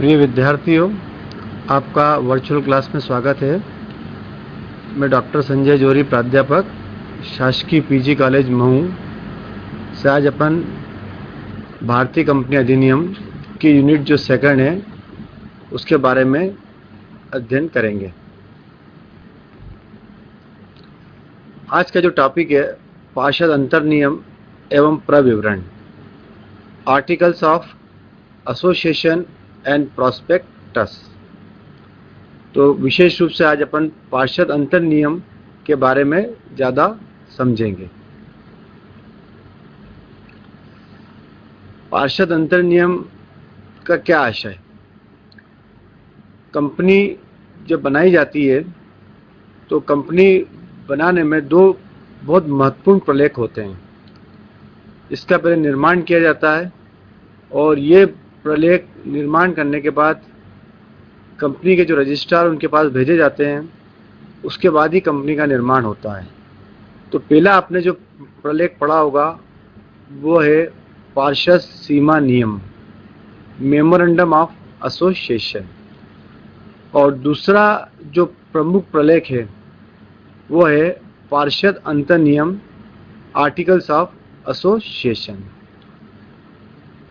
प्रिय विद्यार्थियों, आपका वर्चुअल क्लास में स्वागत है। मैं डॉक्टर संजय जोरी, प्राध्यापक, शासकीय पीजी कॉलेज महू से आज अपन भारतीय कंपनी अधिनियम की यूनिट जो सेकंड है उसके बारे में अध्ययन करेंगे। आज का जो टॉपिक है पार्षद अंतर्नियम एवं प्रविवरण, articles of association and prospectus. तो विशेष रूप से आज अपन पार्षद अंतर्नियम के बारे में ज़्यादा समझेंगे। पार्षद अंतर्नियम का क्या आशय? कंपनी जब बनाई जाती है तो कंपनी बनाने में दो बहुत महत्वपूर्ण प्रलेख होते हैं। इसका पहले निर्माण किया जाता है और ये प्रलेख निर्माण करने के बाद कंपनी के जो रजिस्ट्रार उनके पास भेजे जाते हैं, उसके बाद ही कंपनी का निर्माण होता है। तो पहला आपने जो प्रलेख पढ़ा होगा वो है पार्षद सीमा नियम, मेमोरेंडम ऑफ एसोसिएशन, और दूसरा जो प्रमुख प्रलेख है वो है पार्षद अंतर्नियम, आर्टिकल्स ऑफ एसोसिएशन।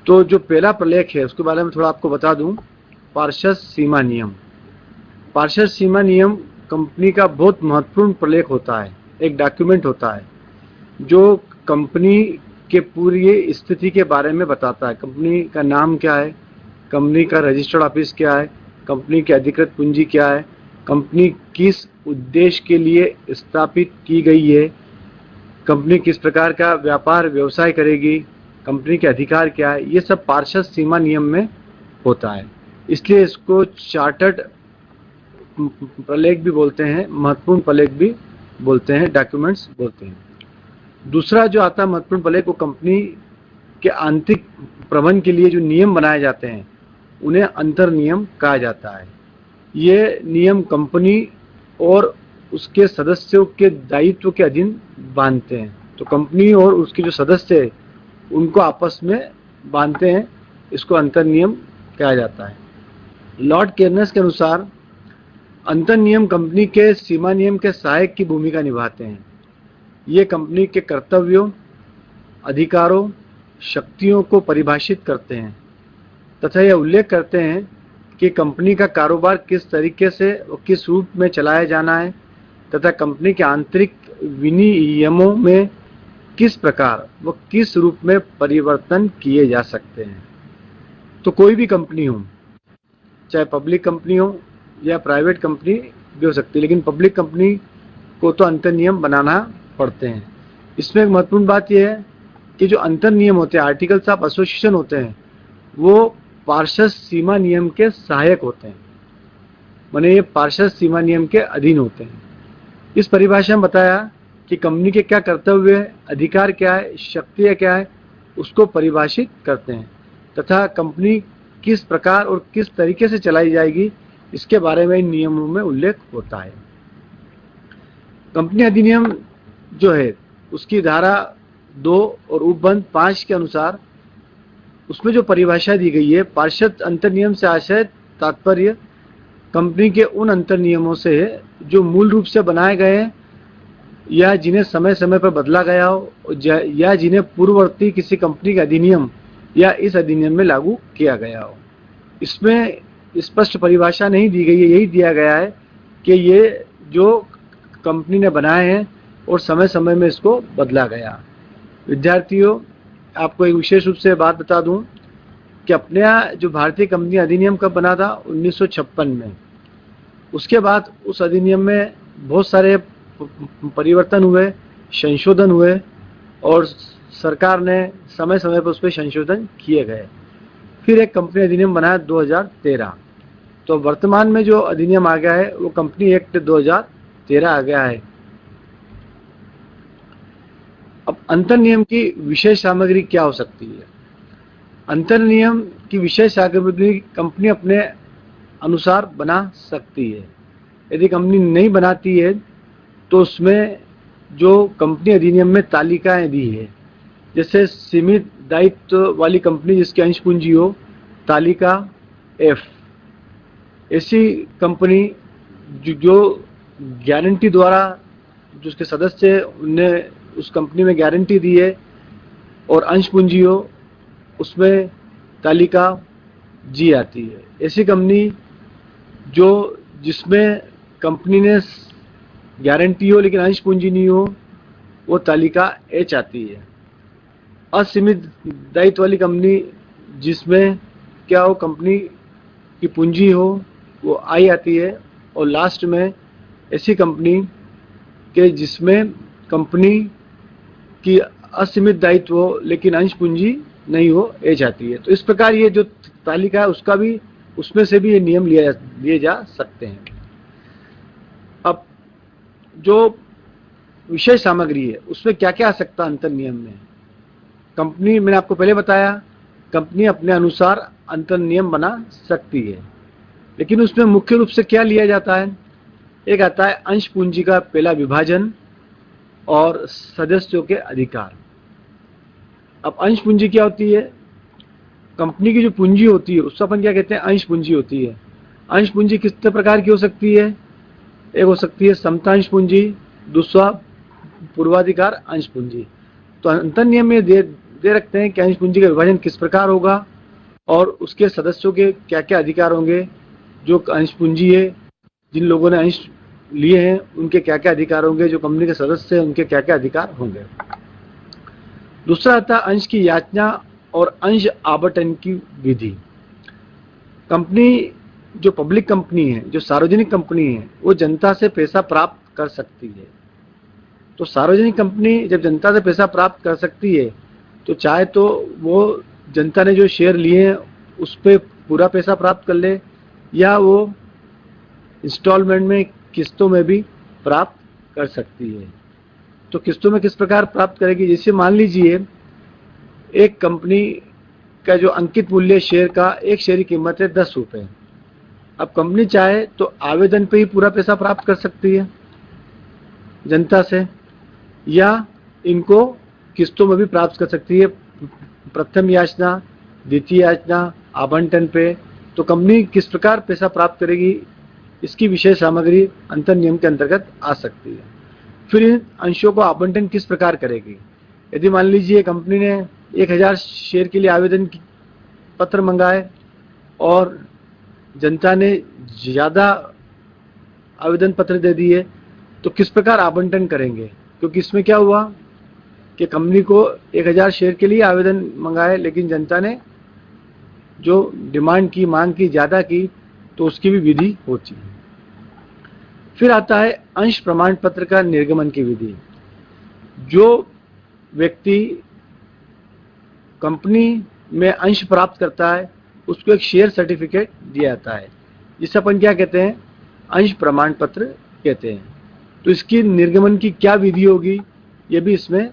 तो जो पहला प्रलेख है उसके बारे में थोड़ा आपको बता दूं। पार्षद सीमा नियम, पार्षद सीमा नियम कंपनी का बहुत महत्वपूर्ण प्रलेख होता है, एक डॉक्यूमेंट होता है जो कंपनी के पूरी स्थिति के बारे में बताता है। कंपनी का नाम क्या है, कंपनी का रजिस्टर्ड ऑफिस क्या है, कंपनी की अधिकृत पूंजी क्या है, कंपनी किस उद्देश्य के लिए स्थापित की गई है, कंपनी किस प्रकार का व्यापार व्यवसाय करेगी, कंपनी के अधिकार क्या है, ये सब पार्षद सीमा नियम में होता है। इसलिए इसको चार्टर्ड प्रलेख भी बोलते हैं, महत्वपूर्ण प्रलेख भी बोलते हैं, डॉक्यूमेंट्स बोलते हैं। दूसरा जो आता है महत्वपूर्ण प्रलेख, वो कंपनी के आंतरिक प्रबंधन के लिए जो नियम बनाए जाते हैं उन्हें अंतर नियम कहा जाता है। ये नियम कंपनी और उसके सदस्यों के दायित्व के अधीन बांधते हैं। तो कंपनी और उसके जो सदस्य है उनको आपस में बांधते हैं, इसको अंतर नियम कहा जाता है। लॉर्ड केर्नेस के अनुसार अंतर नियम कंपनी के सीमा नियम के सहायक की भूमिका निभाते हैं। ये कंपनी के कर्तव्यों, अधिकारों, शक्तियों को परिभाषित करते हैं तथा यह उल्लेख करते हैं कि कंपनी का कारोबार किस तरीके से और किस रूप में चलाया जाना है तथा कंपनी के आंतरिक विनियमों में किस प्रकार व किस रूप में परिवर्तन किए जा सकते हैं। तो कोई भी कंपनी हो, चाहे पब्लिक कंपनी हो या प्राइवेट कंपनी भी हो सकती है, लेकिन पब्लिक कंपनी को तो अंतर नियम बनाना पड़ते हैं। इसमें एक महत्वपूर्ण बात यह है कि जो अंतर नियम होते हैं, आर्टिकल्स ऑफ एसोसिएशन होते हैं, वो पार्षद सीमा नियम के सहायक होते हैं, माने ये पार्षद सीमा नियम के अधीन होते हैं। इस परिभाषा में बताया कि कंपनी के क्या कर्तव्य है, अधिकार क्या है, शक्तियाँ क्या है, उसको परिभाषित करते हैं तथा कंपनी किस प्रकार और किस तरीके से चलाई जाएगी इसके बारे में इन नियमों में उल्लेख होता है। कंपनी अधिनियम जो है उसकी धारा 2 और उपबंध 5 के अनुसार उसमें जो परिभाषा दी गई है, पार्षद अंतर्नियम से आशय तात्पर्य कंपनी के उन अंतर नियमों से है जो मूल रूप से बनाए गए हैं या जिन्हें समय समय पर बदला गया हो या जिन्हें पूर्ववर्ती किसी कंपनी के अधिनियम या इस अधिनियम में लागू किया गया हो। इसमें स्पष्ट परिभाषा नहीं दी गई है, यही दिया गया है कि ये जो कंपनी ने बनाए हैं और समय समय में इसको बदला गया। विद्यार्थियों, आपको एक विशेष रूप से बात बता दूं कि अपने यहाँ जो भारतीय कंपनी अधिनियम कब बना था, 1956 में। उसके बाद उस अधिनियम में बहुत सारे परिवर्तन हुए, संशोधन हुए और सरकार ने समय समय पर उस पर संशोधन किए गए। फिर एक कंपनी अधिनियम बनाया 2013। तो वर्तमान में जो अधिनियम आ गया है वो कंपनी एक्ट 2013 आ गया है। अब अंतर नियम की विशेष सामग्री क्या हो सकती है? अंतर नियम की विशेष सामग्री कंपनी अपने अनुसार बना सकती है। यदि कंपनी नहीं बनाती है तो उसमें जो कंपनी अधिनियम में तालिकाएं दी है, जैसे सीमित दायित्व वाली कंपनी जिसकी अंश पूंजी हो, तालिका F, ऐसी कंपनी जो गारंटी द्वारा जो उसके सदस्य उनने उस कंपनी में गारंटी दी है और अंश पूंजी हो, उसमें तालिका जी आती है। ऐसी कंपनी जो जिसमें कंपनी ने गारंटी हो लेकिन अंश पूंजी नहीं हो, वो तालिका एच आती है। असीमित दायित्व वाली कंपनी जिसमें क्या हो, कंपनी की पूंजी हो, वो आई आती है। और लास्ट में ऐसी कंपनी के जिसमें कंपनी की असीमित दायित्व हो लेकिन अंश पूंजी नहीं हो, एच आती है। तो इस प्रकार ये जो तालिका है उसका भी, उसमें से भी ये नियम लिए जा सकते हैं। अब जो विशेष सामग्री है उसमें क्या क्या आ सकता है अंतर नियम में। कंपनी, मैंने आपको पहले बताया, कंपनी अपने अनुसार अंतर नियम बना सकती है, लेकिन उसमें मुख्य रूप से क्या लिया जाता है। एक आता है अंश पूंजी का पहला विभाजन और सदस्यों के अधिकार। अब अंश पूंजी क्या होती है, कंपनी की जो पूंजी होती है उसको अपन क्या कहते हैं, अंश पूंजी होती है। अंश पूंजी कितने प्रकार की हो सकती है, एक हो सकती है समतांश पूंजी, दूसरा पूर्वाधिकार अंश पूंजी। तो अंतर नियम में दे रखते हैं कि अंश पूंजी का विभाजन किस प्रकार होगा और उसके सदस्यों के क्या क्या अधिकार होंगे। जो अंश पूंजी है, जिन लोगों ने अंश लिए हैं उनके क्या क्या अधिकार होंगे, जो कंपनी के सदस्य हैं उनके क्या क्या अधिकार होंगे। दूसरा आता है अंश की याचना और अंश आवंटन की विधि। कंपनी जो पब्लिक कंपनी है, जो सार्वजनिक कंपनी है, वो जनता से पैसा प्राप्त कर सकती है। तो सार्वजनिक कंपनी जब जनता से पैसा प्राप्त कर सकती है तो चाहे तो वो जनता ने जो शेयर लिए हैं उस पर पूरा पैसा प्राप्त कर ले, या वो इंस्टॉलमेंट में, किस्तों में भी प्राप्त कर सकती है। तो किस्तों में किस प्रकार प्राप्त करेगी, जैसे मान लीजिए एक कंपनी का जो अंकित मूल्य शेयर का, एक शेयर की कीमत है 10 रुपये। अब कंपनी चाहे तो आवेदन पे ही पूरा पैसा प्राप्त कर सकती है जनता से, या इनको किस्तों में भी प्राप्त कर सकती है, प्रथम याचना, द्वितीय याचना, आवंटन पे। तो कंपनी किस प्रकार पैसा प्राप्त करेगी, इसकी विशेष सामग्री अंतर नियम के अंतर्गत आ सकती है। फिर इन अंशों को आवंटन किस प्रकार करेगी। यदि मान लीजिए कंपनी ने 1000 शेयर के लिए आवेदन पत्र मंगाए और जनता ने ज़्यादा आवेदन पत्र दे दिए, तो किस प्रकार आवंटन करेंगे। क्योंकि इसमें क्या हुआ कि कंपनी को 1000 शेयर के लिए आवेदन मंगाए लेकिन जनता ने जो डिमांड की, मांग की, ज़्यादा की, तो उसकी भी विधि होती है। फिर आता है अंश प्रमाण पत्र का निर्गमन की विधि। जो व्यक्ति कंपनी में अंश प्राप्त करता है उसको एक शेयर सर्टिफिकेट दिया जाता है, जिसे अपन क्या कहते हैं, अंश प्रमाण पत्र कहते हैं। तो इसकी निर्गमन की क्या विधि होगी, ये भी इसमें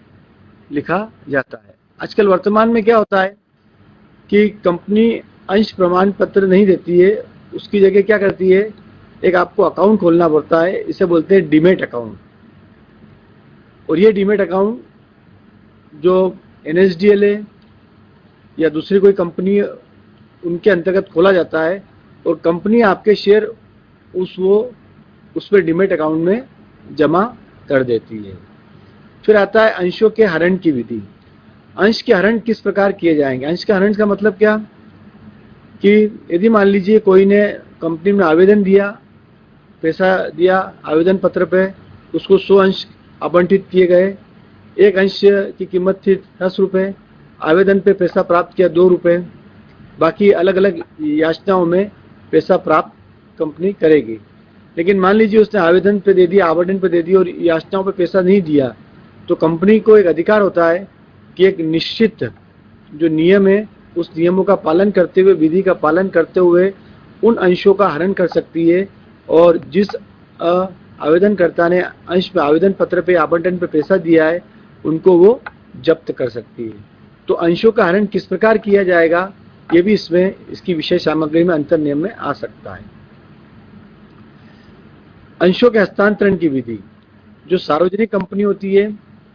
लिखा जाता है। आजकल वर्तमान में क्या होता है कि कंपनी अंश प्रमाण पत्र नहीं देती है, उसकी जगह क्या करती है, एक आपको अकाउंट खोलना पड़ता है, इसे बोलते हैं डीमेट अकाउंट। और ये डीमेट अकाउंट जो NSDL है या दूसरी कोई कंपनी उनके अंतर्गत खोला जाता है और कंपनी आपके शेयर उस पर डीमेट अकाउंट में जमा कर देती है। फिर आता है अंशों के हरण की विधि। अंश के हरण किस प्रकार किए जाएंगे। अंश के हरण का मतलब क्या कि यदि मान लीजिए कोई ने कंपनी में आवेदन दिया, पैसा दिया आवेदन पत्र पे, उसको 100 अंश आवंटित किए गए, एक अंश की कीमत थी 10 रुपये, आवेदन पे पैसा प्राप्त किया 2 रुपये, बाकी अलग अलग याचनाओं में पैसा प्राप्त कंपनी करेगी। लेकिन मान लीजिए उसने आवेदन पे दे दिया, आवंटन पे दे दिया और याचनाओं पे पैसा नहीं दिया, तो कंपनी को एक अधिकार होता है कि एक निश्चित जो नियम है उस नियमों का पालन करते हुए, विधि का पालन करते हुए उन अंशों का हरण कर सकती है और जिस आवेदनकर्ता ने अंश पे, आवेदन पत्र पे, आवंटन पे पैसा दिया है उनको वो जब्त कर सकती है। तो अंशों का हरण किस प्रकार किया जाएगा, ये भी इसमें, इसकी विशेष सामग्री में अंतर नियम में आ सकता है। अंशों के हस्तांतरण की विधि। जो सार्वजनिक कंपनी होती है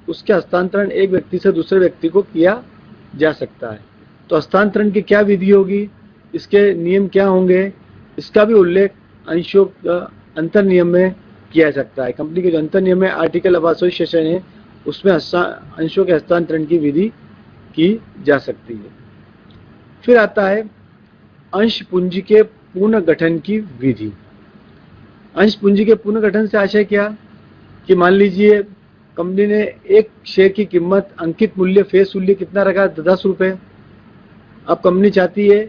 उसके हस्तांतरण एक व्यक्ति से दूसरे व्यक्ति को किया जा सकता है। तो हस्तांतरण की क्या विधि होगी, इसके नियम क्या होंगे, इसका भी उल्लेख अंशों अंतर नियम में किया जा सकता है। कंपनी के जो अंतर नियम में आर्टिकल ऑफ एसोसिएशन है उसमें अंशों के हस्तांतरण की विधि की जा सकती है। फिर आता है अंश पूंजी के पुनर्गठन की विधि। अंश पूंजी के पुनर्गठन से आशय क्या कि मान लीजिए कंपनी ने एक शेयर की कीमत अंकित मूल्य फेस मूल्य कितना रखा, 10 रुपये। अब कंपनी चाहती है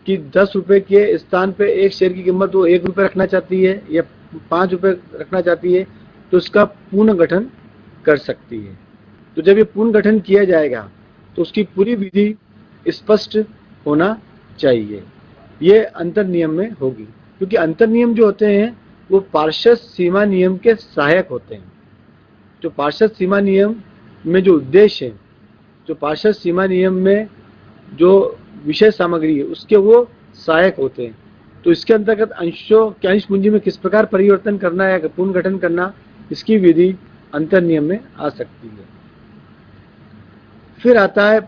कि 10 रुपये के स्थान पे एक शेयर की कीमत वो 1 रुपये रखना चाहती है या 5 रुपये रखना चाहती है, तो उसका पुनर्गठन कर सकती है। तो जब ये पुनर्गठन किया जाएगा तो उसकी पूरी विधि स्पष्ट होना चाहिए। ये अंतर नियम में होगी, क्योंकि अंतर नियम जो होते हैं वो पार्षद सीमा नियम के सहायक होते हैं। जो पार्षद सीमा नियम में जो उद्देश्य है, जो पार्षद सीमा नियम में जो विषय सामग्री है उसके वो सहायक होते हैं। तो इसके अंतर्गत अंशों के अंश पूंजी में किस प्रकार परिवर्तन करना या पुनर्गठन करना, इसकी विधि अंतर नियम में आ सकती है। फिर आता है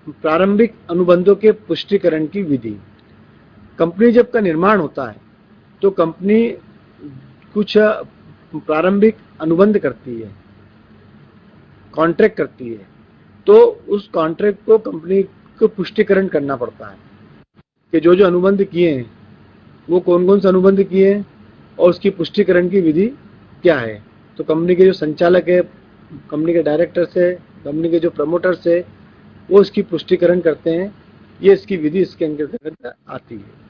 प्रारंभिक अनुबंधों के पुष्टिकरण की विधि। कंपनी जब का निर्माण होता है तो कंपनी कुछ प्रारंभिक अनुबंध करती है, कॉन्ट्रैक्ट करती है। तो उस कॉन्ट्रैक्ट को कंपनी को पुष्टिकरण करना पड़ता है कि जो जो अनुबंध किए हैं वो कौन कौन से अनुबंध किए हैं और उसकी पुष्टिकरण की विधि क्या है। तो कंपनी के जो संचालक है, कंपनी के डायरेक्टर है, कंपनी के जो प्रमोटर्स है, वो इसकी पुष्टिकरण करते हैं। ये इसकी विधि इसके अंतर्गत आती है।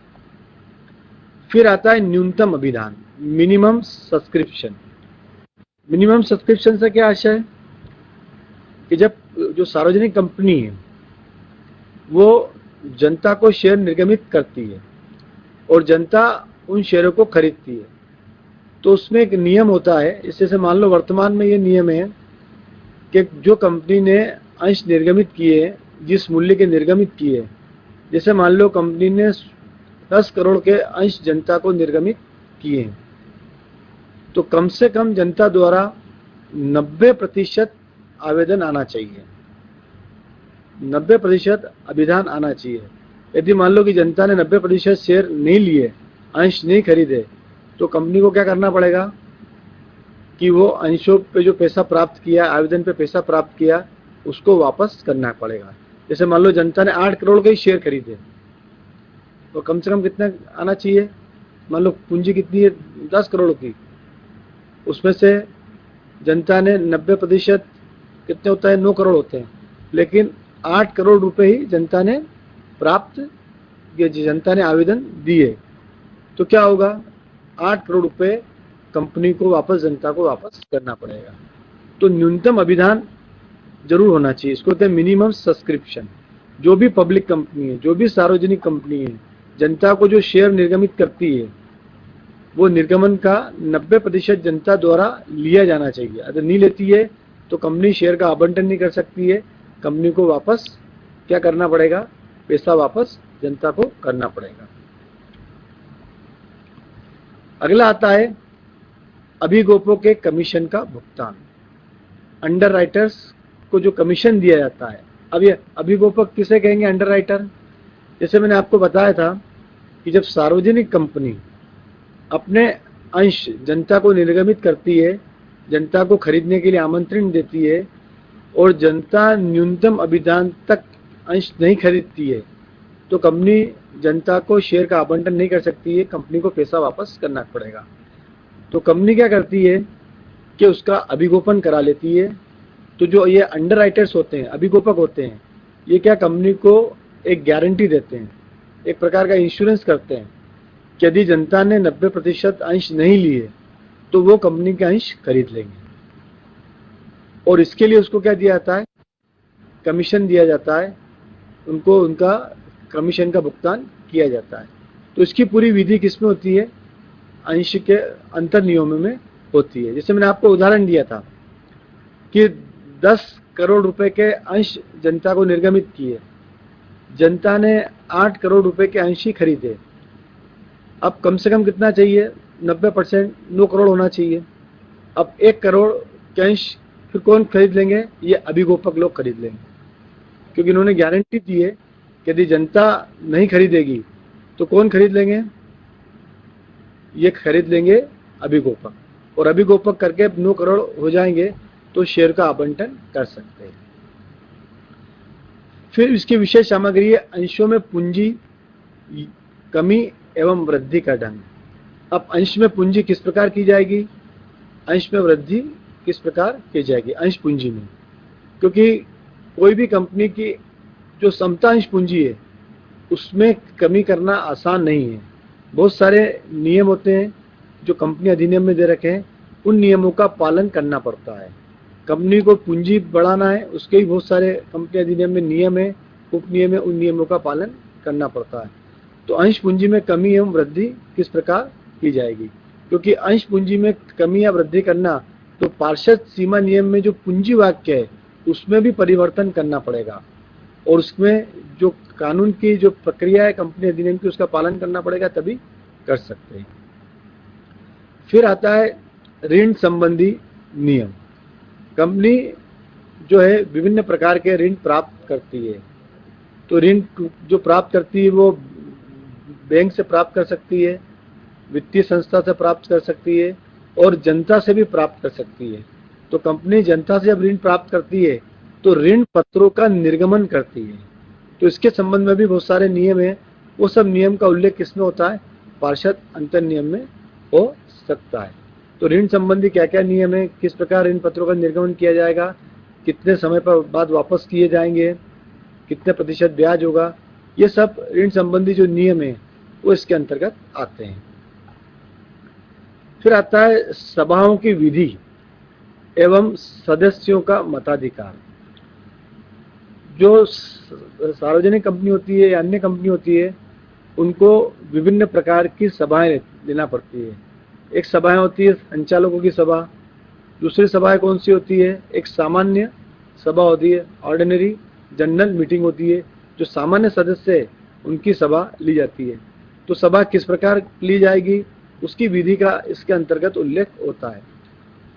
फिर आता है न्यूनतम अभिधान, मिनिमम सब्सक्रिप्शन। मिनिमम सब्सक्रिप्शन से क्या आशय है कि जब जो सार्वजनिक कंपनी है वो जनता को शेयर निर्गमित करती है और जनता उन शेयरों को खरीदती है, तो उसमें एक नियम होता है। इससे मान लो वर्तमान में ये नियम है कि जो कंपनी ने अंश निर्गमित किए, जिस मूल्य के निर्गमित किए, जैसे मान लो कंपनी ने 10 करोड़ के अंश जनता को निर्गमित किए, तो कम से कम जनता द्वारा 90% आवेदन आना चाहिए, 90% अभिधान आना चाहिए। यदि मान लो कि जनता ने 90% शेयर नहीं लिए, अंश नहीं खरीदे, तो कंपनी को क्या करना पड़ेगा कि वो अंशों पे जो पैसा प्राप्त किया, आवेदन पे पैसा प्राप्त किया, उसको वापस करना पड़ेगा। जैसे मान लो जनता ने 8 करोड़ के ही शेयर खरीदे, तो कम से कम कितना आना चाहिए। मान लो पूंजी कितनी है, 10 करोड़ की, उसमें से जनता ने 90% कितने होता है, 9 करोड़ होते हैं, लेकिन 8 करोड़ रुपए ही जनता ने प्राप्त, जनता ने आवेदन दिए, तो क्या होगा, 8 करोड़ रुपए कंपनी को वापस, जनता को वापस करना पड़ेगा। तो न्यूनतम अभिधान जरूर होना चाहिए, इसको कहते हैं मिनिमम सब्सक्रिप्शन। जो भी पब्लिक कंपनी है, जो भी सार्वजनिक कंपनी है, जनता को जो शेयर निर्गमित करती है, वो निर्गमन का 90% जनता द्वारा लिया जाना चाहिए। अगर नहीं लेती है तो कंपनी शेयर का आवंटन नहीं कर सकती है, कंपनी को वापस क्या करना पड़ेगा, पैसा वापस जनता को करना पड़ेगा। अगला आता है अभिगोपों के कमीशन का भुगतान। अंडर राइटर्स को जो कमीशन दिया जाता है, अब ये अभिगोपक किसे कहेंगे, अंडर राइटर। जैसे मैंने आपको बताया था कि जब सार्वजनिक कंपनी अपने अंश जनता को निर्गमित करती है, जनता को खरीदने के लिए आमंत्रण देती है और जनता न्यूनतम अभिधान तक अंश नहीं खरीदती है, तो कंपनी जनता को शेयर का आवंटन नहीं कर सकती है, कंपनी को पैसा वापस करना पड़ेगा। तो कंपनी क्या करती है कि उसका अभिगोपन करा लेती है। तो जो ये अंडर राइटर्स होते हैं, अभिगोपक होते हैं, ये क्या कंपनी को एक गारंटी देते हैं, एक प्रकार का इंश्योरेंस करते हैं कि यदि जनता ने 90% अंश नहीं लिए तो वो कंपनी के अंश खरीद लेंगे। और इसके लिए उसको क्या दिया जाता है, कमीशन दिया जाता है, उनको उनका कमीशन का भुगतान किया जाता है। तो इसकी पूरी विधि किसमें होती है, अंश के अंतर नियमों में होती है। जैसे मैंने आपको उदाहरण दिया था कि 10 करोड़ रुपए के अंश जनता को निर्गमित किए, जनता ने 8 करोड़ रुपए के अंश ही खरीदे। अब कम से कम कितना चाहिए, 90%, 9 करोड़ होना चाहिए। अब 1 करोड़ के अंश फिर कौन खरीद लेंगे, ये अभिगोपक लोग खरीद लेंगे, क्योंकि इन्होंने गारंटी दी है कि यदि जनता नहीं खरीदेगी तो कौन खरीद लेंगे, ये खरीद लेंगे अभिगोपक, और अभिगोपक करके 9 करोड़ हो जाएंगे तो शेयर का आवंटन कर सकते हैं। फिर इसकी विशेष सामग्री है अंशों में पूंजी कमी एवं वृद्धि का ढंग। अब अंश में पूंजी किस प्रकार की जाएगी, अंश में वृद्धि किस प्रकार की जाएगी अंश पूंजी में, क्योंकि कोई भी कंपनी की जो समता अंश पूंजी है उसमें कमी करना आसान नहीं है। बहुत सारे नियम होते हैं जो कंपनी अधिनियम में दे रखे हैं, उन नियमों का पालन करना पड़ता है। कंपनी को पूंजी बढ़ाना है, उसके भी बहुत सारे कंपनी अधिनियम में नियम है, उपनियम है, उन नियमों का पालन करना पड़ता है। तो अंश पूंजी में कमी एवं वृद्धि किस प्रकार की जाएगी, क्योंकि अंश पूंजी में कमी या वृद्धि करना तो पार्षद सीमा नियम में जो पूंजी वाक्य है उसमें भी परिवर्तन करना पड़ेगा, और उसमें जो कानून की जो प्रक्रिया है कंपनी अधिनियम की उसका पालन करना पड़ेगा, तभी कर सकते हैं। फिर आता है ऋण संबंधी नियम। कंपनी जो है विभिन्न प्रकार के ऋण प्राप्त करती है, तो ऋण जो प्राप्त करती है वो बैंक से प्राप्त कर सकती है, वित्तीय संस्था से प्राप्त कर सकती है, और जनता से भी प्राप्त कर सकती है। तो कंपनी जनता से जब ऋण प्राप्त करती है तो ऋण पत्रों का निर्गमन करती है। तो इसके संबंध में भी बहुत सारे नियम हैं, वो सब नियम का उल्लेख किसमें होता है, पार्षद अंतर नियम में हो सकता है। तो ऋण संबंधी क्या क्या नियम है, किस प्रकार ऋण पत्रों का निर्गमन किया जाएगा, कितने समय पर बाद वापस किए जाएंगे, कितने प्रतिशत ब्याज होगा, ये सब ऋण संबंधी जो नियम है वो इसके अंतर्गत आते हैं। फिर आता है सभाओं की विधि एवं सदस्यों का मताधिकार। जो सार्वजनिक कंपनी होती है या अन्य कंपनी होती है उनको विभिन्न प्रकार की सभाएं लेना पड़ती है। एक सभाएं होती है संचालकों की सभा, दूसरी सभाएं कौन सी होती है, एक सामान्य सभा होती है, ऑर्डिनरी जनरल मीटिंग होती है, जो सामान्य सदस्य है उनकी सभा ली जाती है। तो सभा किस प्रकार ली जाएगी उसकी विधि का इसके अंतर्गत उल्लेख होता है,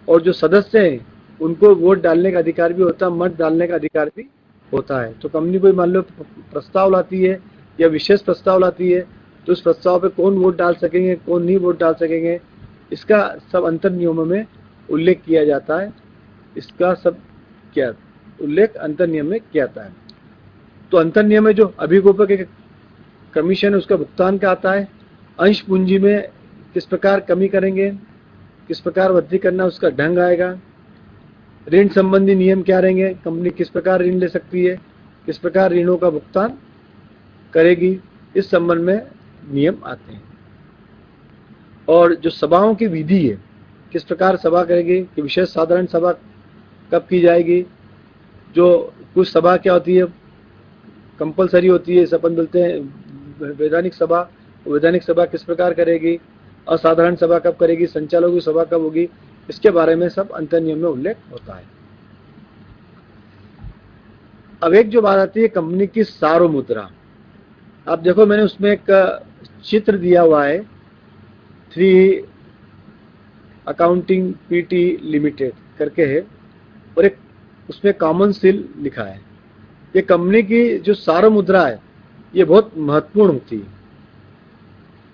और जो सदस्य हैं उनको वोट डालने का अधिकार भी होता है, मत डालने का अधिकार भी होता है। तो कंपनी कोई मान लो प्रस्ताव लाती है या विशेष प्रस्ताव लाती है तो उस प्रस्ताव पे कौन वोट डाल सकेंगे, कौन नहीं वोट डाल सकेंगे, इसका सब अंतर नियमों में उल्लेख किया जाता है। इसका सब क्या उल्लेख अंतर नियम में किया जाता है। तो अंतर नियम में जो अभिगोपक एक कमीशन है उसका भुगतान का आता है, अंश पूंजी में किस प्रकार कमी करेंगे, किस प्रकार वृद्धि करना उसका ढंग आएगा, ऋण संबंधी नियम क्या रहेंगे, कंपनी किस प्रकार ऋण ले सकती है, किस प्रकार ऋणों का भुगतान करेगी, इस संबंध में नियम आते हैं। और जो सभाओं की विधि है, किस प्रकार सभा करेगी, कि विशेष साधारण सभा कब की जाएगी, जो कुछ सभा क्या होती है कंपलसरी होती है, अपन बोलते हैं वैधानिक सभा, वैधानिक सभा किस प्रकार करेगी, असाधारण सभा कब करेगी, संचालकों की सभा कब होगी, इसके बारे में सब अंतर नियम में उल्लेख होता है। अब एक जो बात आती है कंपनी की सार्वमुद्रा। आप देखो मैंने उसमें एक चित्र दिया हुआ है, 3 अकाउंटिंग पीटी लिमिटेड करके है, और एक उसमें कॉमन सील लिखा है। ये कंपनी की जो सार्वमुद्रा है ये बहुत महत्वपूर्ण होती है,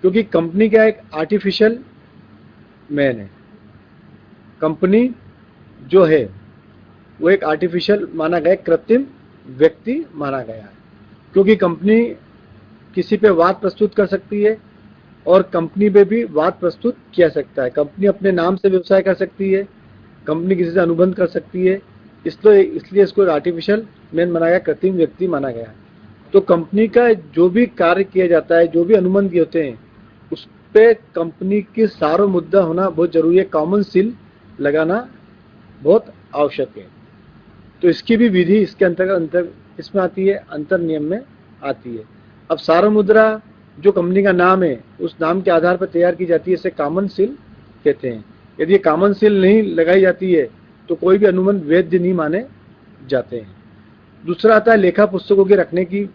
क्योंकि कंपनी क्या एक आर्टिफिशियल मैन है। कंपनी जो है वो एक आर्टिफिशियल माना गया, कृत्रिम व्यक्ति माना गया है, क्योंकि कंपनी किसी पे वाद प्रस्तुत कर सकती है और कंपनी पे भी वाद प्रस्तुत किया सकता है। कंपनी अपने नाम से व्यवसाय कर सकती है, कंपनी किसी से अनुबंध कर सकती है, इसलिए इसको आर्टिफिशियल मैन माना गया, कृत्रिम व्यक्ति माना गया। तो कंपनी का जो भी कार्य किया जाता है, जो भी अनुबंध किए होते हैं, उस पे कंपनी की सार्वमुद्रा होना बहुत जरूरी है, कॉमन सील लगाना बहुत आवश्यक है। तो इसकी भी विधि इसके अंतर्गत इसमें आती है, अंतर नियम में आती है। अब सार्वमुद्रा जो कंपनी का नाम है उस नाम के आधार पर तैयार की जाती है, इसे कॉमन सील कहते हैं। यदि ये कॉमन सील नहीं लगाई जाती है तो कोई भी अनुबंध वैध नहीं माने जाते हैं। दूसरा आता है लेखा पुस्तकों के रखने की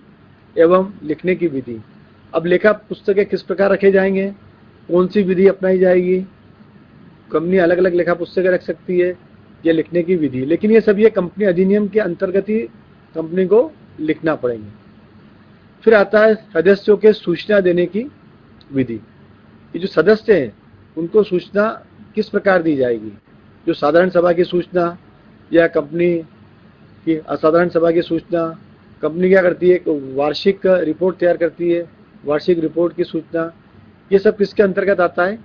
एवं लिखने की विधि। अब लेखा पुस्तकें किस प्रकार रखे जाएंगे, कौन सी विधि अपनाई जाएगी, कंपनी अलग अलग लेखा पुस्तकें रख सकती है, ये लिखने की विधि, लेकिन ये सब ये कंपनी अधिनियम के अंतर्गत ही कंपनी को लिखना पड़ेंगे। फिर आता है सदस्यों के सूचना देने की विधि। ये जो सदस्य हैं उनको सूचना किस प्रकार दी जाएगी, जो साधारण सभा की सूचना या कंपनी की असाधारण सभा की सूचना। कंपनी क्या करती है, वार्षिक रिपोर्ट तैयार करती है, वार्षिक रिपोर्ट की सूचना, ये सब किसके अंतर्गत आता है,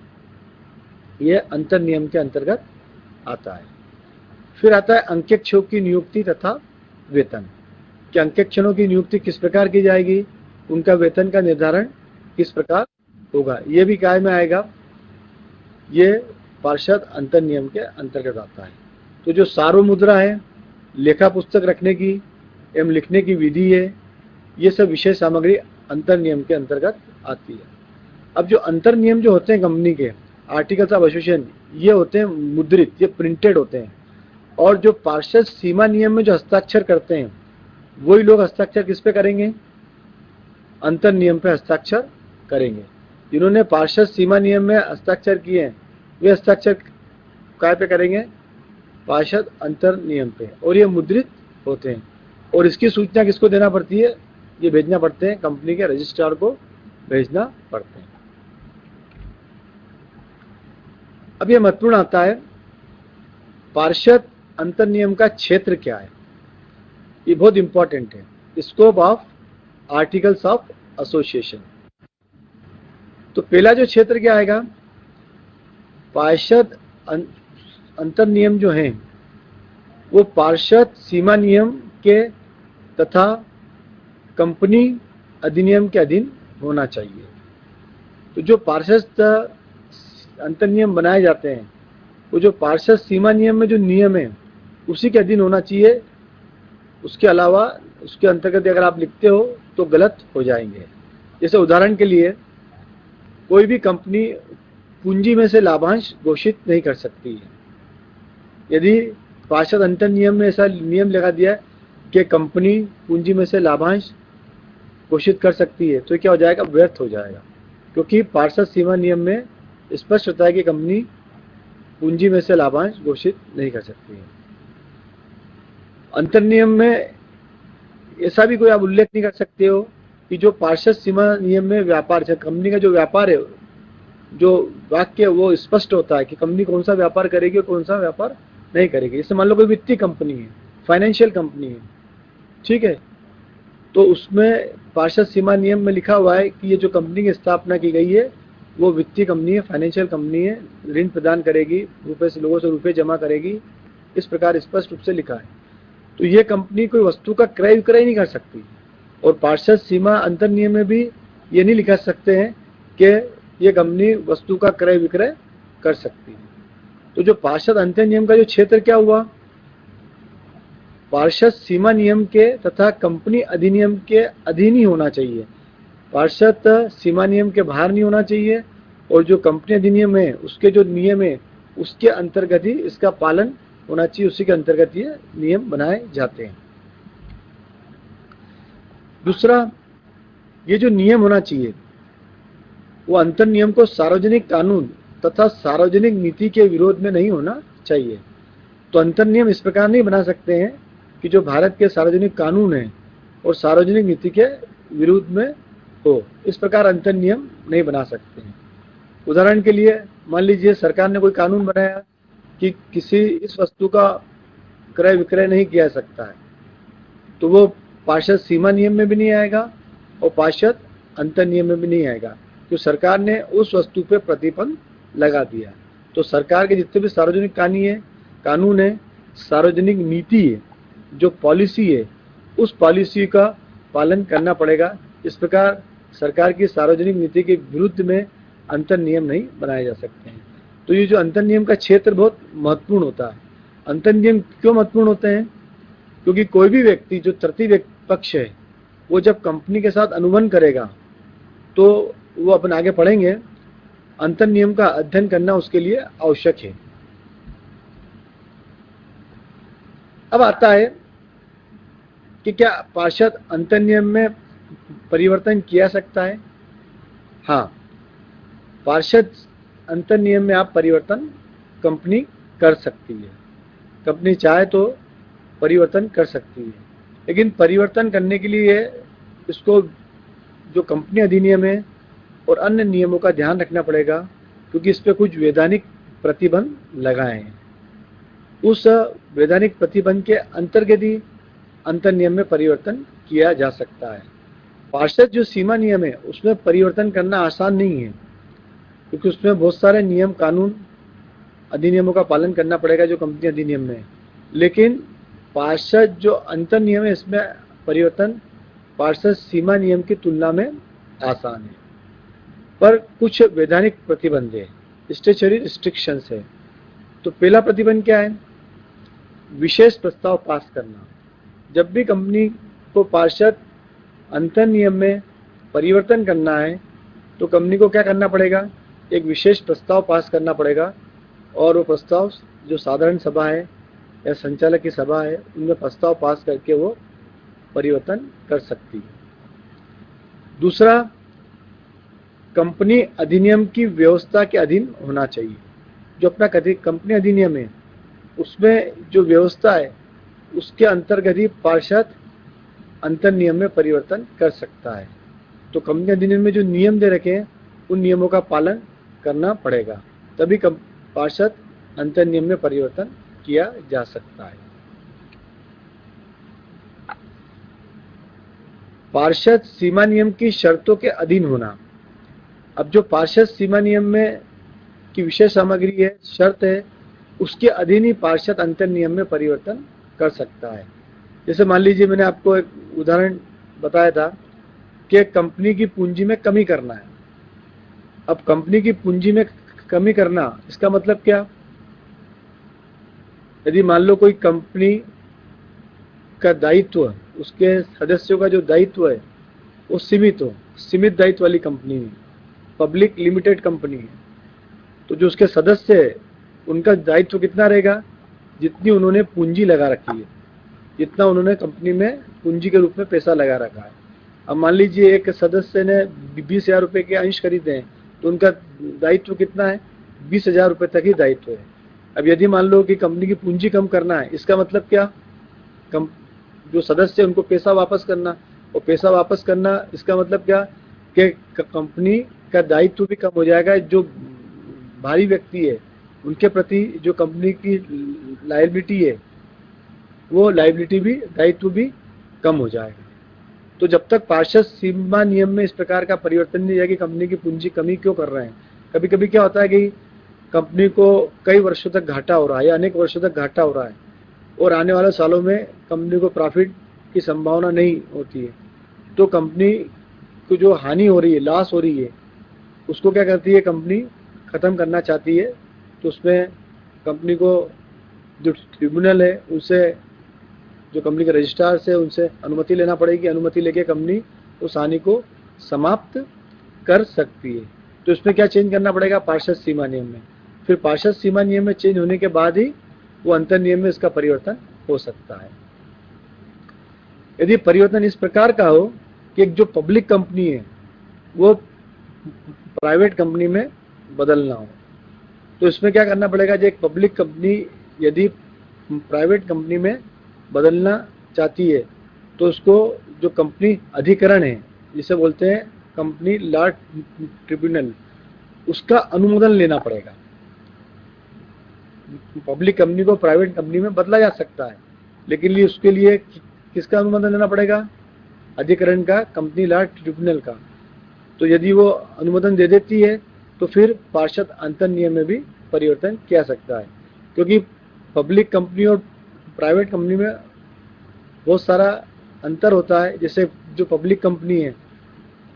ये अंतर नियम के अंतर्गत आता है। फिर आता है अंकेक्षकों की नियुक्ति तथा वेतन, कि अंकेक्षणों की नियुक्ति किस प्रकार की जाएगी, उनका वेतन का निर्धारण किस प्रकार होगा, ये भी काय में आएगा, ये पार्षद अंतर नियम के अंतर्गत आता है। तो जो सार्वमुद्रा है, लेखा पुस्तक रखने की एवं लिखने की विधि है, ये सब विषय सामग्री अंतर नियम के अंतर्गत आती है। अब जो अंतर नियम जो होते हैं कंपनी के, आर्टिकल्स ऑफ एसोसिएशन, ये होते हैं मुद्रित, ये प्रिंटेड होते हैं। और जो पार्षद सीमा नियम में जो हस्ताक्षर करते हैं, वही लोग हस्ताक्षर किस पे करेंगे, अंतर नियम पे हस्ताक्षर करेंगे। जिन्होंने पार्षद सीमा नियम में हस्ताक्षर किए हैं, वे हस्ताक्षर काय पे करेंगे, पार्षद अंतर नियम पे, और ये मुद्रित होते हैं। और इसकी सूचना किसको देना पड़ती है, ये भेजना पड़ते हैं कंपनी के रजिस्ट्रार को भेजना पड़ते हैं। अब ये महत्वपूर्ण आता है, पार्षद अंतर नियम का क्षेत्र क्या है, ये बहुत इंपॉर्टेंट है। Scope of articles of association. तो पहला जो क्षेत्र क्या आएगा, पार्षद अंतर नियम जो हैं वो पार्षद सीमा नियम के तथा कंपनी अधिनियम के अधीन होना चाहिए। तो जो पार्षद अंतर नियम बनाए जाते हैं, वो जो पार्षद सीमा नियम में जो नियम है उसी के अधीन होना चाहिए। उसके अलावा उसके अंतर्गत अगर आप लिखते हो तो गलत हो जाएंगे। जैसे उदाहरण के लिए, कोई भी कंपनी पूंजी में से लाभांश घोषित नहीं कर सकती है। यदि पार्षद अंतर नियम में ऐसा नियम लगा दिया है कि कंपनी पूंजी में से लाभांश घोषित कर सकती है, तो क्या हो जाएगा, व्यर्थ हो जाएगा। क्योंकि पार्षद सीमा नियम में स्पष्ट होता है कि कंपनी पूंजी में से लाभांश घोषित नहीं कर सकती है। अंतर नियम में ऐसा भी कोई आप उल्लेख नहीं कर सकते हो कि जो पार्षद सीमा नियम में व्यापार, कंपनी का जो व्यापार है, जो वाक्य वो स्पष्ट होता है कि कंपनी कौन सा व्यापार करेगी और कौन सा व्यापार नहीं करेगी। जैसे मान लो कोई वित्तीय कंपनी है, फाइनेंशियल कंपनी है, ठीक है, तो उसमें पार्षद सीमा नियम में लिखा हुआ है कि ये जो कंपनी की स्थापना की गई है वो वित्तीय कंपनी है, फाइनेंशियल कंपनी है, ऋण प्रदान करेगी, रुपए से लोगों से रुपए जमा करेगी, इस प्रकार स्पष्ट रूप से लिखा है। तो ये कंपनी कोई वस्तु का क्रय विक्रय नहीं कर सकती। और पार्षद सीमा अंतर नियम में भी ये नहीं लिखा सकते हैं कि ये कंपनी वस्तु का क्रय विक्रय कर सकती है। तो जो पार्षद अंतर नियम का जो क्षेत्र क्या हुआ, पार्षद सीमा नियम के तथा कंपनी अधिनियम के अधीन ही होना चाहिए। पार्षद सीमा नियम के बाहर नहीं होना चाहिए, और जो कंपनी अधिनियम है उसके जो नियम है उसके अंतर्गत ही इसका पालन होना चाहिए, उसी के अंतर्गत ये नियम बनाए जाते हैं। दूसरा, ये जो नियम होना चाहिए वो अंतर नियम को सार्वजनिक कानून तथा सार्वजनिक नीति के विरोध में नहीं होना चाहिए। तो अंतर नियम इस प्रकार नहीं बना सकते हैं कि जो भारत के सार्वजनिक कानून है और सार्वजनिक नीति के विरुद्ध में हो, इस प्रकार अंतर नियम नहीं बना सकते हैं। उदाहरण के लिए मान लीजिए सरकार ने कोई कानून बनाया कि किसी इस वस्तु का क्रय विक्रय नहीं किया सकता है, तो वो पार्षद सीमा नियम में भी नहीं आएगा और पार्षद अंतर नियम में भी नहीं आएगा, तो सरकार ने उस वस्तु पे प्रतिबंध लगा दिया। तो सरकार के जितने भी सार्वजनिक कानून है, सार्वजनिक नीति है, जो पॉलिसी है, उस पॉलिसी का पालन करना पड़ेगा। इस प्रकार सरकार की सार्वजनिक नीति के विरुद्ध में अंतर नियम नहीं बनाए जा सकते हैं। तो ये जो अंतर नियम का क्षेत्र बहुत महत्वपूर्ण होता है। अंतर नियम क्यों महत्वपूर्ण होते हैं? क्योंकि कोई भी व्यक्ति जो तृतीय पक्ष है, वो जब कंपनी के साथ अनुबंध करेगा तो वो अपन आगे पढ़ेंगे, अंतर नियम का अध्ययन करना उसके लिए आवश्यक है। अब आता है कि क्या पार्षद अंतर नियम में परिवर्तन किया सकता है? हाँ, पार्षद अंतर नियम में आप परिवर्तन कंपनी कर सकती है। कंपनी चाहे तो परिवर्तन कर सकती है, लेकिन परिवर्तन करने के लिए इसको जो कंपनी अधिनियम है और अन्य नियमों का ध्यान रखना पड़ेगा क्योंकि इस पे कुछ वैधानिक प्रतिबंध लगाए हैं। उस वैधानिक प्रतिबंध के अंतर्गत ही अंतर नियम में परिवर्तन किया जा सकता है। पार्षद जो सीमा नियम है उसमें परिवर्तन करना आसान नहीं है, क्योंकि उसमें बहुत सारे नियम कानून अधिनियमों का पालन करना पड़ेगा जो कंपनी अधिनियम में है। लेकिन पार्षद जो अंतर नियम है इसमें परिवर्तन पार्षद सीमा नियम की तुलना में आसान है, पर कुछ वैधानिक प्रतिबंध है, स्टैच्यूटरी रिस्ट्रिक्शंस है। तो पहला प्रतिबंध क्या है? विशेष प्रस्ताव पास करना। जब भी कंपनी को पार्षद अंतर नियम में परिवर्तन करना है तो कंपनी को क्या करना पड़ेगा? एक विशेष प्रस्ताव पास करना पड़ेगा, और वो प्रस्ताव जो साधारण सभा है या संचालक की सभा है उनमें प्रस्ताव पास करके वो परिवर्तन कर सकती है। दूसरा, कंपनी अधिनियम की व्यवस्था के अधीन होना चाहिए। जो अपना कंपनी अधिनियम है उसमें जो व्यवस्था है उसके अंतर्गत ही पार्षद अंतर नियम में परिवर्तन कर सकता है। तो कंपनी अधिनियम में जो नियम दे रखे हैं उन नियमों का पालन करना पड़ेगा, तभी पार्षद अंतर नियम में परिवर्तन किया जा सकता है। पार्षद सीमा नियम की शर्तों के अधीन होना। अब जो पार्षद सीमा नियम में की विशेष सामग्री है, शर्त है, उसके अधीन ही पार्षद अंतर नियम में परिवर्तन कर सकता है। जैसे मान लीजिए मैंने आपको एक उदाहरण बताया था कि कंपनी की पूंजी में कमी करना है। अब कंपनी की पूंजी में कमी करना इसका मतलब क्या? यदि मान लो कोई कंपनी का दायित्व, उसके सदस्यों का जो दायित्व है वो सीमित हो, सीमित दायित्व वाली कंपनी है, पब्लिक लिमिटेड कंपनी है, तो जो उसके सदस्य है उनका दायित्व कितना रहेगा? जितनी उन्होंने पूंजी लगा रखी है, जितना उन्होंने कंपनी में पूंजी के रूप में पैसा लगा रखा है। अब मान लीजिए एक सदस्य ने 20,000 रुपये के अंश खरीदे हैं तो उनका दायित्व कितना है? 20,000 रुपये तक ही दायित्व है। अब यदि मान लो कि कंपनी की पूंजी कम करना है, इसका मतलब क्या? जो सदस्य उनको पैसा वापस करना, और पैसा वापस करना इसका मतलब क्या? कि कंपनी का दायित्व भी कम हो जाएगा। जो भारी व्यक्ति है उनके प्रति जो कंपनी की लायबिलिटी है वो लायबिलिटी भी, दायित्व भी कम हो जाएगा। तो जब तक पार्षद सीमा नियम में इस प्रकार का परिवर्तन नहीं है कि कंपनी की पूंजी कमी क्यों कर रहे हैं। कभी कभी क्या होता है कि कंपनी को कई वर्षों तक घाटा हो रहा है या अनेक वर्षों तक घाटा हो रहा है और आने वाले सालों में कंपनी को प्रॉफिट की संभावना नहीं होती है, तो कंपनी को जो हानि हो रही है, लॉस हो रही है, उसको क्या करती है? कंपनी ख़त्म करना चाहती है। तो उसमें कंपनी को जो ट्रिब्यूनल है उनसे, जो कंपनी के रजिस्ट्रार से, उनसे अनुमति लेना पड़ेगी। अनुमति लेके कंपनी उस हानि को समाप्त कर सकती है। तो इसमें क्या चेंज करना पड़ेगा? पार्षद सीमा नियम में। फिर पार्षद सीमा नियम में चेंज होने के बाद ही वो अंतर नियम में इसका परिवर्तन हो सकता है। यदि परिवर्तन इस प्रकार का हो कि एक जो पब्लिक कंपनी है वो प्राइवेट कंपनी में बदलना हो, तो इसमें क्या करना पड़ेगा? जो एक पब्लिक कंपनी यदि प्राइवेट कंपनी में बदलना चाहती है तो उसको जो कंपनी अधिकरण है, जिसे बोलते हैं कंपनी लॉ ट्रिब्यूनल, उसका अनुमोदन लेना पड़ेगा। पब्लिक कंपनी को प्राइवेट कंपनी में बदला जा सकता है, लेकिन उसके लिए किसका अनुमोदन लेना पड़ेगा? अधिकरण का, कंपनी लॉ ट्रिब्यूनल का। तो यदि वो अनुमोदन दे देती है तो फिर पार्षद अंतर नियम में भी परिवर्तन किया सकता है, क्योंकि पब्लिक कंपनी और प्राइवेट कंपनी में बहुत सारा अंतर होता है। जैसे जो पब्लिक कंपनी है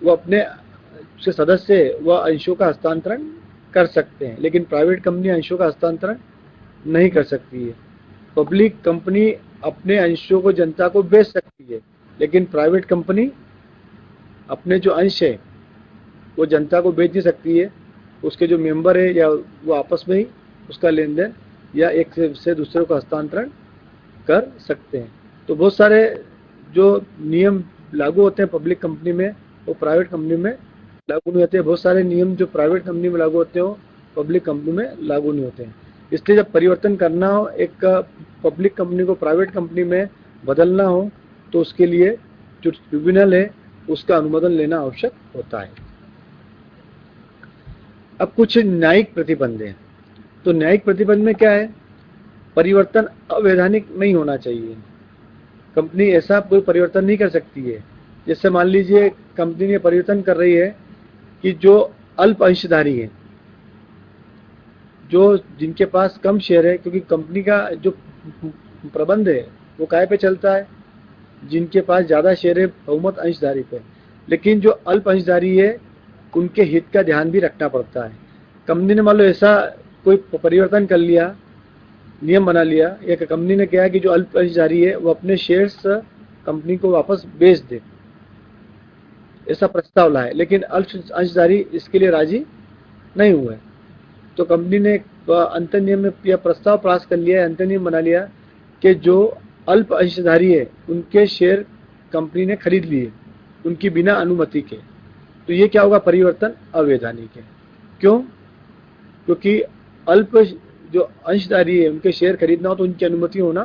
वो अपने जो सदस्य है वह अंशों का हस्तांतरण कर सकते हैं, लेकिन प्राइवेट कंपनी अंशों का हस्तांतरण नहीं कर सकती है। पब्लिक कंपनी अपने अंशों को जनता को बेच सकती है, लेकिन प्राइवेट कंपनी अपने जो अंश है वो जनता को बेच नहीं सकती है। उसके जो मेंबर है या वो आपस में ही उसका लेन देन या एक से दूसरे को हस्तांतरण कर सकते हैं। तो बहुत सारे जो नियम लागू होते हैं पब्लिक कंपनी में वो प्राइवेट कंपनी में लागू नहीं होते हैं। बहुत सारे नियम जो प्राइवेट कंपनी में लागू होते हो पब्लिक कंपनी में लागू नहीं होते हैं। इसलिए जब परिवर्तन करना हो, एक पब्लिक कंपनी को प्राइवेट कंपनी में बदलना हो, तो उसके लिए जो ट्रिब्यूनल है उसका अनुमोदन लेना आवश्यक होता है। अब कुछ न्यायिक प्रतिबंध हैं। तो न्यायिक प्रतिबंध में क्या है, परिवर्तन अवैधानिक नहीं होना चाहिए। कंपनी ऐसा कोई परिवर्तन नहीं कर सकती है। जैसे मान लीजिए कंपनी ने परिवर्तन कर रही है कि जो अल्प अंशधारी है, जो जिनके पास कम शेयर है, क्योंकि कंपनी का जो प्रबंध है वो काय पे चलता है, जिनके पास ज़्यादा शेयर है बहुमत अंशधारी पे। लेकिन जो अल्प अंशधारी है उनके हित का ध्यान भी रखना पड़ता है। कंपनी ने मान लो ऐसा कोई परिवर्तन कर लिया, नियम बना लिया, या कंपनी ने कहा कि जो अल्प अंशधारी है वो अपने शेयर्स कंपनी को वापस बेच दे, ऐसा प्रस्ताव लाए, लेकिन अल्प अंशधारी इसके लिए राजी नहीं हुए। तो कंपनी ने अंतर नियम में यह प्रस्ताव पास कर लिया, अंतर नियम बना लिया कि जो अल्प अंशधारी है उनके शेयर कंपनी ने खरीद लिए उनकी बिना अनुमति के। तो ये क्या होगा, परिवर्तन अवैधानिक है। क्यों? क्योंकि अल्प जो अंशधारी है उनके शेयर खरीदना हो तो उनकी अनुमति होना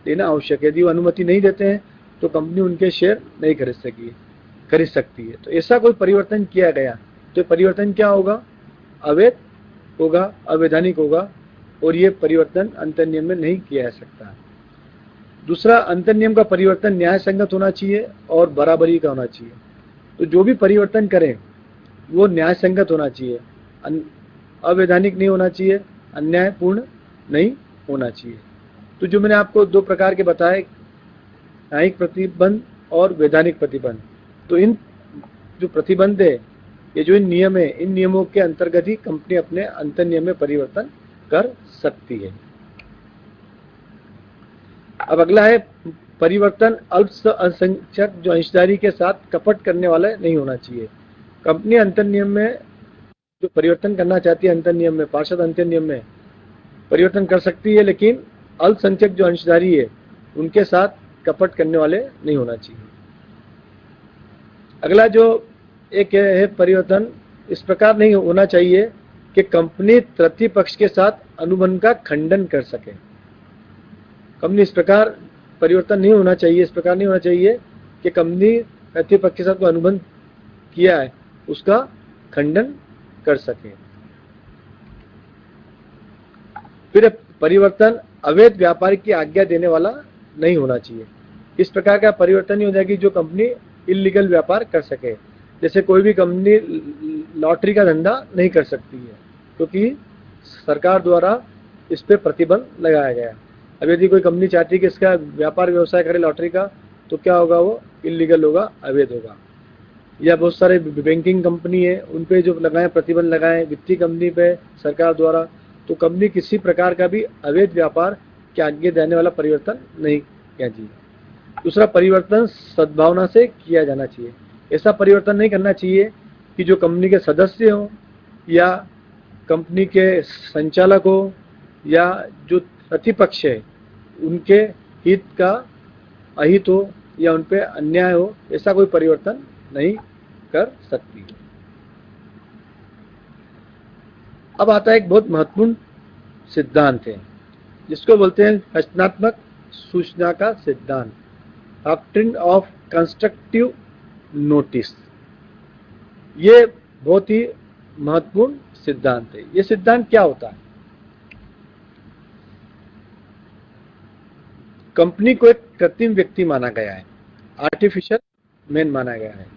देना आवश्यक है। यदि वो अनुमति नहीं देते हैं तो कंपनी उनके शेयर नहीं खरीद सकती है। तो ऐसा कोई परिवर्तन किया गया तो परिवर्तन क्या होगा, अवैध होगा, अवैधानिक होगा, और ये परिवर्तन अंतर नियम में नहीं किया जा सकता। दूसरा, अंतर नियम का परिवर्तन न्याय संगत होना चाहिए और बराबरी का होना चाहिए। तो जो भी परिवर्तन करें वो न्याय संगत होना चाहिए, अवैधानिक नहीं होना चाहिए, अन्यायपूर्ण नहीं होना चाहिए। तो जो मैंने आपको दो प्रकार के बताए, न्यायिक प्रतिबंध और वैधानिक प्रतिबंध, तो इन जो प्रतिबंध है, ये जो इन नियम है, इन नियमों के अंतर्गत ही कंपनी अपने अंतर नियम में परिवर्तन कर सकती है। अब अगला है परिवर्तन अल्पसंख्यक जो अंशधारी के साथ कपट करने वाला नहीं होना चाहिए। कंपनी अंतर नियम में जो परिवर्तन करना चाहती है, अंतर नियम में, पार्षद अंतर नियम में परिवर्तन कर सकती है, लेकिन अल्पसंख्यक जो अंशधारी है उनके साथ कपट करने वाले नहीं होना चाहिए। अगला जो एक है परिवर्तन, इस प्रकार नहीं होना चाहिए कि कंपनी तृतीय पक्ष के साथ अनुबंध का खंडन कर सके। कंपनी इस प्रकार परिवर्तन नहीं होना चाहिए, इस प्रकार नहीं होना चाहिए कि कंपनी तृतीय पक्ष के साथ कोई अनुबंध किया है उसका खंडन कर सके। फिर परिवर्तन अवैध व्यापार की आज्ञा देने वाला नहीं होना चाहिए। इस प्रकार का परिवर्तन नहीं हो जाएगी जो कंपनी इलीगल व्यापार कर सके। जैसे कोई भी कंपनी लॉटरी का धंधा नहीं कर सकती है क्योंकि सरकार द्वारा इस पे प्रतिबंध लगाया गया। अब यदि कोई कंपनी चाहती है कि इसका व्यापार व्यवसाय करे लॉटरी का, तो क्या होगा, वो इलीगल होगा, अवैध होगा। या बहुत सारे बैंकिंग कंपनी है उन पे जो लगाए प्रतिबंध लगाए वित्तीय कंपनी पे सरकार द्वारा, तो कंपनी किसी प्रकार का भी अवैध व्यापार की आज्ञा देने वाला परिवर्तन नहीं किया चाहिए। दूसरा, परिवर्तन सद्भावना से किया जाना चाहिए। ऐसा परिवर्तन नहीं करना चाहिए कि जो कंपनी के सदस्य हो या कंपनी के संचालक हो या जो प्रतिपक्ष है उनके हित का अहित हो या उन पे अन्याय हो, ऐसा कोई परिवर्तन नहीं कर सकती। अब आता है एक बहुत महत्वपूर्ण सिद्धांत है जिसको बोलते हैं रचनात्मक सूचना का सिद्धांत, डॉक्ट्रिन ऑफ कंस्ट्रक्टिव नोटिस। ये बहुत ही महत्वपूर्ण सिद्धांत है। ये सिद्धांत क्या होता है, कंपनी को एक कृत्रिम व्यक्ति माना गया है, आर्टिफिशियल मैन माना गया है,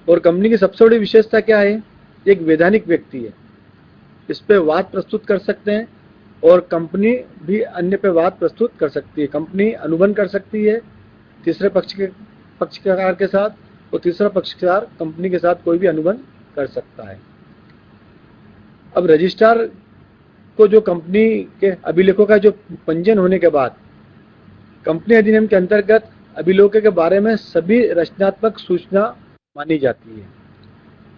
और कंपनी की सबसे बड़ी विशेषता क्या है, एक वैधानिक व्यक्ति है। इस पे वाद प्रस्तुत कर सकते हैं और कंपनी भी अन्य पे वाद प्रस्तुत कर सकती है। कंपनी अनुबंध कर सकती है तीसरे पक्षकार के साथ, और तीसरा पक्षकार कंपनी के साथ कोई भी अनुबंध कर सकता है। अब रजिस्ट्रार को जो कंपनी के अभिलेखों का जो पंजीयन होने के बाद कंपनी अधिनियम के अंतर्गत अभिलेखों के बारे में सभी रचनात्मक सूचना मानी जाती है।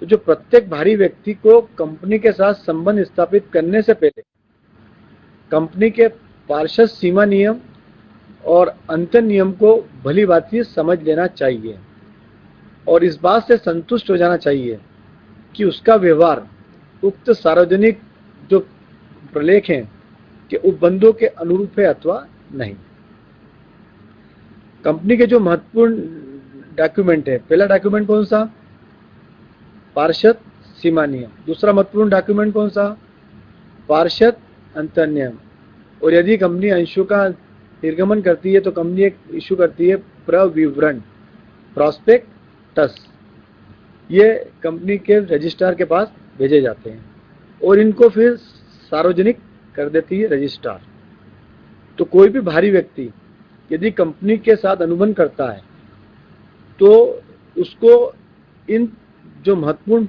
तो जो प्रत्येक बाहरी व्यक्ति को कंपनी के साथ संबंध स्थापित करने से पहले कंपनी के पार्षद सीमा नियम और अंतर नियम को भली भांति समझ लेना चाहिए और इस बात से संतुष्ट हो जाना चाहिए कि उसका व्यवहार उक्त सार्वजनिक जो प्रलेख हैं के उपबंधों के अनुरूप है अथवा नहीं। कंपनी के जो महत्वपूर्ण डॉक्यूमेंट है, पहला डॉक्यूमेंट कौन सा, पार्षद सीमा नियम। दूसरा महत्वपूर्ण डॉक्यूमेंट कौन सा? पार्षद अंतर नियम। और यदि कंपनी अंशों का निर्गमन करती है तो कंपनी एक इशू करती है प्रविवरण, प्रॉस्पेक्टस। ये कंपनी के रजिस्ट्रार के पास भेजे जाते हैं और इनको फिर सार्वजनिक कर देती है रजिस्ट्रार। तो कोई भी बाहरी व्यक्ति यदि कंपनी के साथ अनुबंध करता है तो उसको इन जो महत्वपूर्ण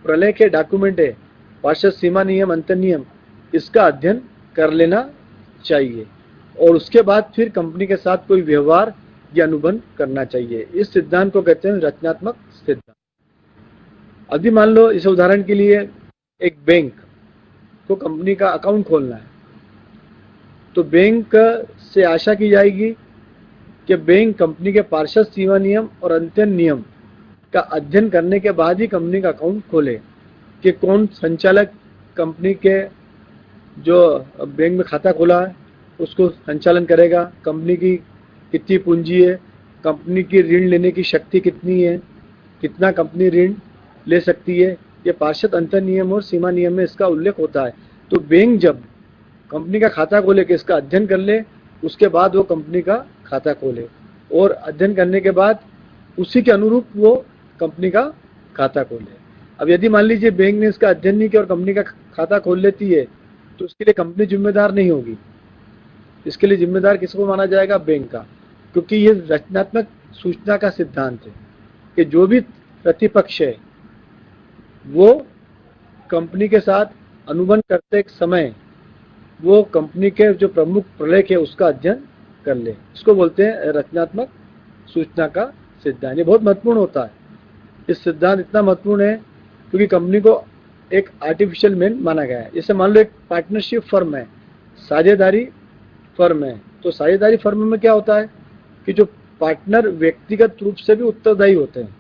प्रलय के डॉक्यूमेंट है, पार्षद सीमा नियम, अंतर नियम, इसका अध्ययन कर लेना चाहिए और उसके बाद फिर कंपनी के साथ कोई व्यवहार या अनुबंध करना चाहिए। इस सिद्धांत को कहते हैं रचनात्मक सिद्धांत। अभी मान लो, इस उदाहरण के लिए एक बैंक को कंपनी का अकाउंट खोलना है, तो बैंक से आशा की जाएगी कि बैंक कंपनी के पार्षद सीमा नियम और अंतर नियम का अध्ययन करने के बाद ही कंपनी का अकाउंट खोले कि कौन संचालक कंपनी के जो बैंक में खाता खोला है उसको संचालन करेगा, कंपनी की कितनी पूंजी है, कंपनी की ऋण लेने की शक्ति कितनी है, कितना कंपनी ऋण ले सकती है। ये पार्षद अंतर नियम और सीमा नियम में इसका उल्लेख होता है। तो बैंक जब कंपनी का खाता खोले कि इसका अध्ययन कर ले, उसके बाद वो कंपनी का खाता खोले और अध्ययन करने के बाद उसी के अनुरूप वो कंपनी का खाता खोले। अब यदि मान लीजिए बैंक ने इसका अध्ययन नहीं किया और कंपनी का खाता खोल लेती है तो उसके लिए कंपनी जिम्मेदार नहीं होगी। इसके लिए जिम्मेदार किसको माना जाएगा? बैंक का, क्योंकि ये रचनात्मक सूचना का सिद्धांत है कि जो भी प्रतिपक्ष है वो कंपनी के साथ अनुबंध करते समय वो कंपनी के जो प्रमुख प्रलेख है उसका अध्ययन कर ले। इसको बोलते हैं रचनात्मक सूचना का सिद्धांत। ये बहुत महत्वपूर्ण होता है। इस सिद्धांत इतना महत्वपूर्ण है क्योंकि कंपनी को एक आर्टिफिशियल मैन माना गया है। जैसे मान लो एक पार्टनरशिप फर्म है, साझेदारी फर्म है, तो साझेदारी फर्म में क्या होता है कि जो पार्टनर व्यक्तिगत रूप से भी उत्तरदायी होते हैं।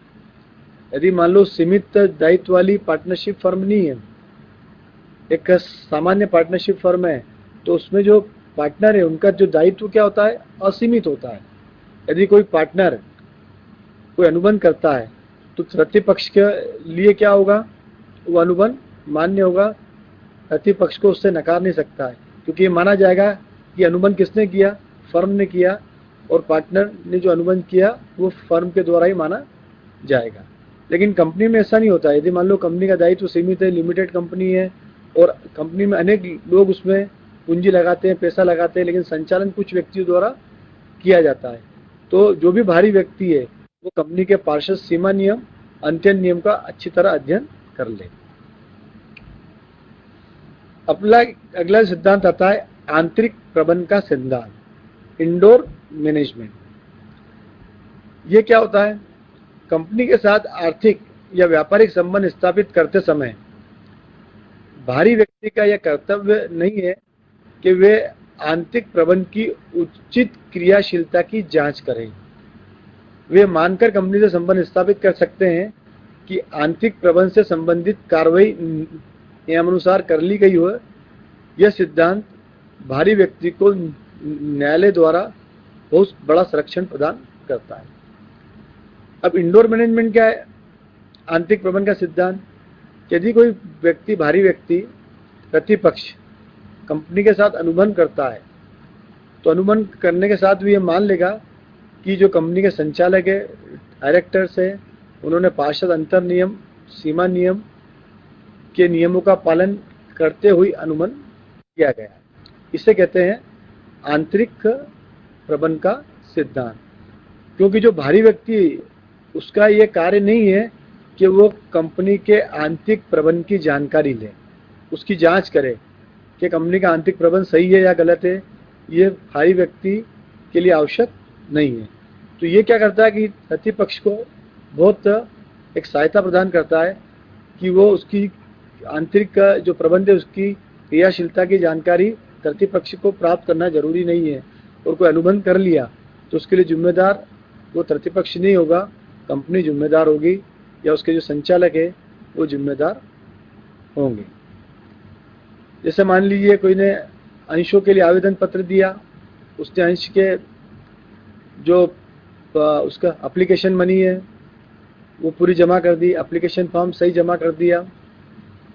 यदि मान लो सीमित दायित्व वाली पार्टनरशिप फर्म नहीं है, एक सामान्य पार्टनरशिप फर्म है, तो उसमें जो पार्टनर है उनका जो दायित्व क्या होता है? असीमित होता है। यदि कोई पार्टनर कोई अनुबंध करता है तो प्रतिपक्ष के लिए क्या होगा? वो अनुबंध मान्य होगा, प्रतिपक्ष को उससे नकार नहीं सकता है, क्योंकि ये माना जाएगा कि अनुबंध किसने किया? फर्म ने किया, और पार्टनर ने जो अनुबंध किया वो फर्म के द्वारा ही माना जाएगा। लेकिन कंपनी में ऐसा नहीं होता। यदि मान लो कंपनी का दायित्व सीमित है, लिमिटेड कंपनी है और कंपनी में अनेक लोग उसमें पूंजी लगाते हैं, पैसा लगाते हैं, लेकिन संचालन कुछ व्यक्तियों द्वारा किया जाता है, तो जो भी बाहरी व्यक्ति है वो कंपनी के पार्षद सीमा नियम, अंतर नियम का अच्छी तरह अध्ययन कर ले। अगला सिद्धांत आता है आंतरिक प्रबंधन का सिद्धांत, इंडोर मैनेजमेंट। ये क्या होता है? कंपनी के साथ आर्थिक या व्यापारिक संबंध स्थापित करते समय बाहरी व्यक्ति का यह कर्तव्य नहीं है कि वे आंतरिक प्रबंधन की उचित क्रियाशीलता की जांच करें। वे मानकर कंपनी से संबंध स्थापित कर सकते हैं कि आंतरिक प्रबंधन से संबंधित कार्रवाई नियमानुसार कर ली गई हो। यह सिद्धांत बाहरी व्यक्ति को न्यायालय द्वारा बहुत बड़ा संरक्षण प्रदान करता है। अब इंडोर मैनेजमेंट क्या है? आंतरिक प्रबंधन का सिद्धांत। यदि कोई व्यक्ति, बाहरी व्यक्ति, प्रतिपक्ष कंपनी के साथ अनुबंध करता है तो अनुबंध करने के साथ भी ये मान लेगा कि जो कंपनी के संचालक है, डायरेक्टर्स है, उन्होंने पार्षद अंतर नियम, सीमा नियम के नियमों का पालन करते हुए अनुबंध किया गया है। इसे कहते हैं आंतरिक प्रबंधन का सिद्धांत। क्योंकि जो बाहरी व्यक्ति, उसका ये कार्य नहीं है कि वो कंपनी के आंतरिक प्रबंधन की जानकारी ले, उसकी जांच करे कि कंपनी का आंतरिक प्रबंधन सही है या गलत है। ये बाहरी व्यक्ति के लिए आवश्यक नहीं है। तो ये क्या करता है कि प्रतिपक्ष को बहुत एक सहायता प्रदान करता है कि वो उसकी आंतरिक जो प्रबंध है उसकी क्रियाशीलता की जानकारी प्रतिपक्ष को प्राप्त करना जरूरी नहीं है। और कोई अनुबंध कर लिया तो उसके लिए जिम्मेदार वो प्रतिपक्ष नहीं होगा, कंपनी जिम्मेदार होगी या उसके जो संचालक है वो जिम्मेदार होंगे। जैसे मान लीजिए कोई ने अंशों के लिए आवेदन पत्र दिया, उसने अंश के जो उसका एप्लीकेशन मनी है वो पूरी जमा कर दी, एप्लीकेशन फॉर्म सही जमा कर दिया।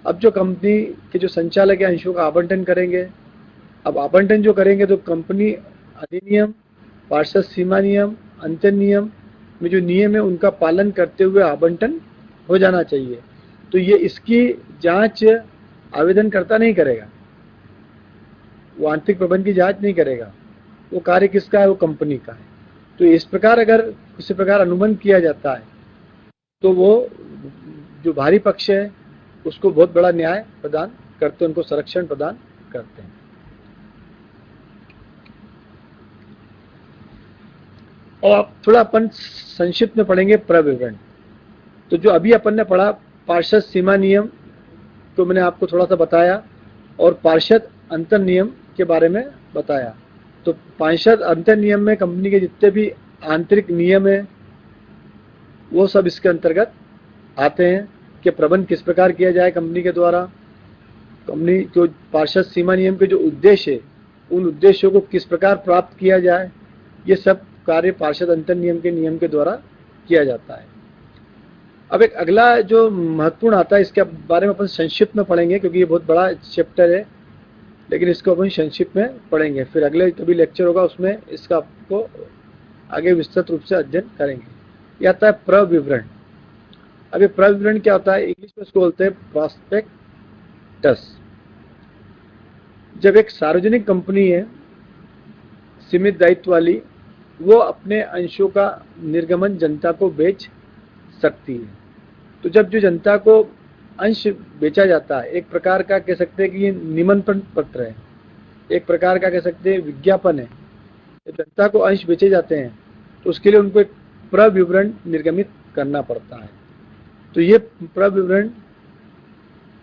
अब जो कंपनी के जो संचालक है अंशों का आवंटन करेंगे। अब आवंटन जो करेंगे तो कंपनी अधिनियम, पार्षद सीमा नियम, अंतर नियम में जो नियम है उनका पालन करते हुए आवंटन हो जाना चाहिए। तो ये इसकी जांच आवेदनकर्ता नहीं करेगा, वो आंतरिक प्रबंध की जांच नहीं करेगा, वो कार्य किसका है, वो कंपनी का है। तो इस प्रकार अगर किसी प्रकार अनुबंध किया जाता है तो वो जो भारी पक्ष है उसको बहुत बड़ा न्याय प्रदान करते हैं, उनको संरक्षण प्रदान करते हैं। और अब थोड़ा अपन संक्षिप्त में पढ़ेंगे प्रविवरण। तो जो अभी अपन ने पढ़ा पार्षद सीमा नियम तो मैंने आपको थोड़ा सा बताया, और पार्षद अंतर नियम के बारे में बताया। तो पार्षद अंतर नियम में कंपनी के जितने भी आंतरिक नियम है वो सब इसके अंतर्गत आते हैं कि प्रबंध किस प्रकार किया जाए कंपनी के द्वारा, कंपनी जो पार्षद सीमा नियम के जो उद्देश्य है उन उद्देश्यों को किस प्रकार प्राप्त किया जाए, ये सब कार्य पार्षद अंतर नियम के नियम के द्वारा किया जाता है। अब एक अगला जो महत्वपूर्ण आता है इसके बारे में अपन संक्षिप्त में पढ़ेंगे, क्योंकि ये बहुत बड़ा चैप्टर है, लेकिन इसको अपन संक्षिप्त में पढ़ेंगे। फिर अगले कभी लेक्चर होगा उसमें इसका आपको आगे विस्तृत रूप से अध्ययन करेंगे। यह आता है प्रविवरण। अब ये प्रविवरण क्या होता है, इंग्लिश में इसको बोलते हैं प्रॉस्पेक्टस। जब एक सार्वजनिक कंपनी है सीमित दायित्व वाली, वो अपने अंशों का निर्गमन जनता को बेच सकती है। तो जब जो जनता को अंश बेचा जाता है, एक प्रकार का कह सकते हैं कि ये निमंत्रण पत्र है, एक प्रकार का कह सकते हैं विज्ञापन है। जब जनता को अंश बेचे जाते हैं तो उसके लिए उनको एक प्रविवरण निर्गमित करना पड़ता है। तो ये प्रविवरण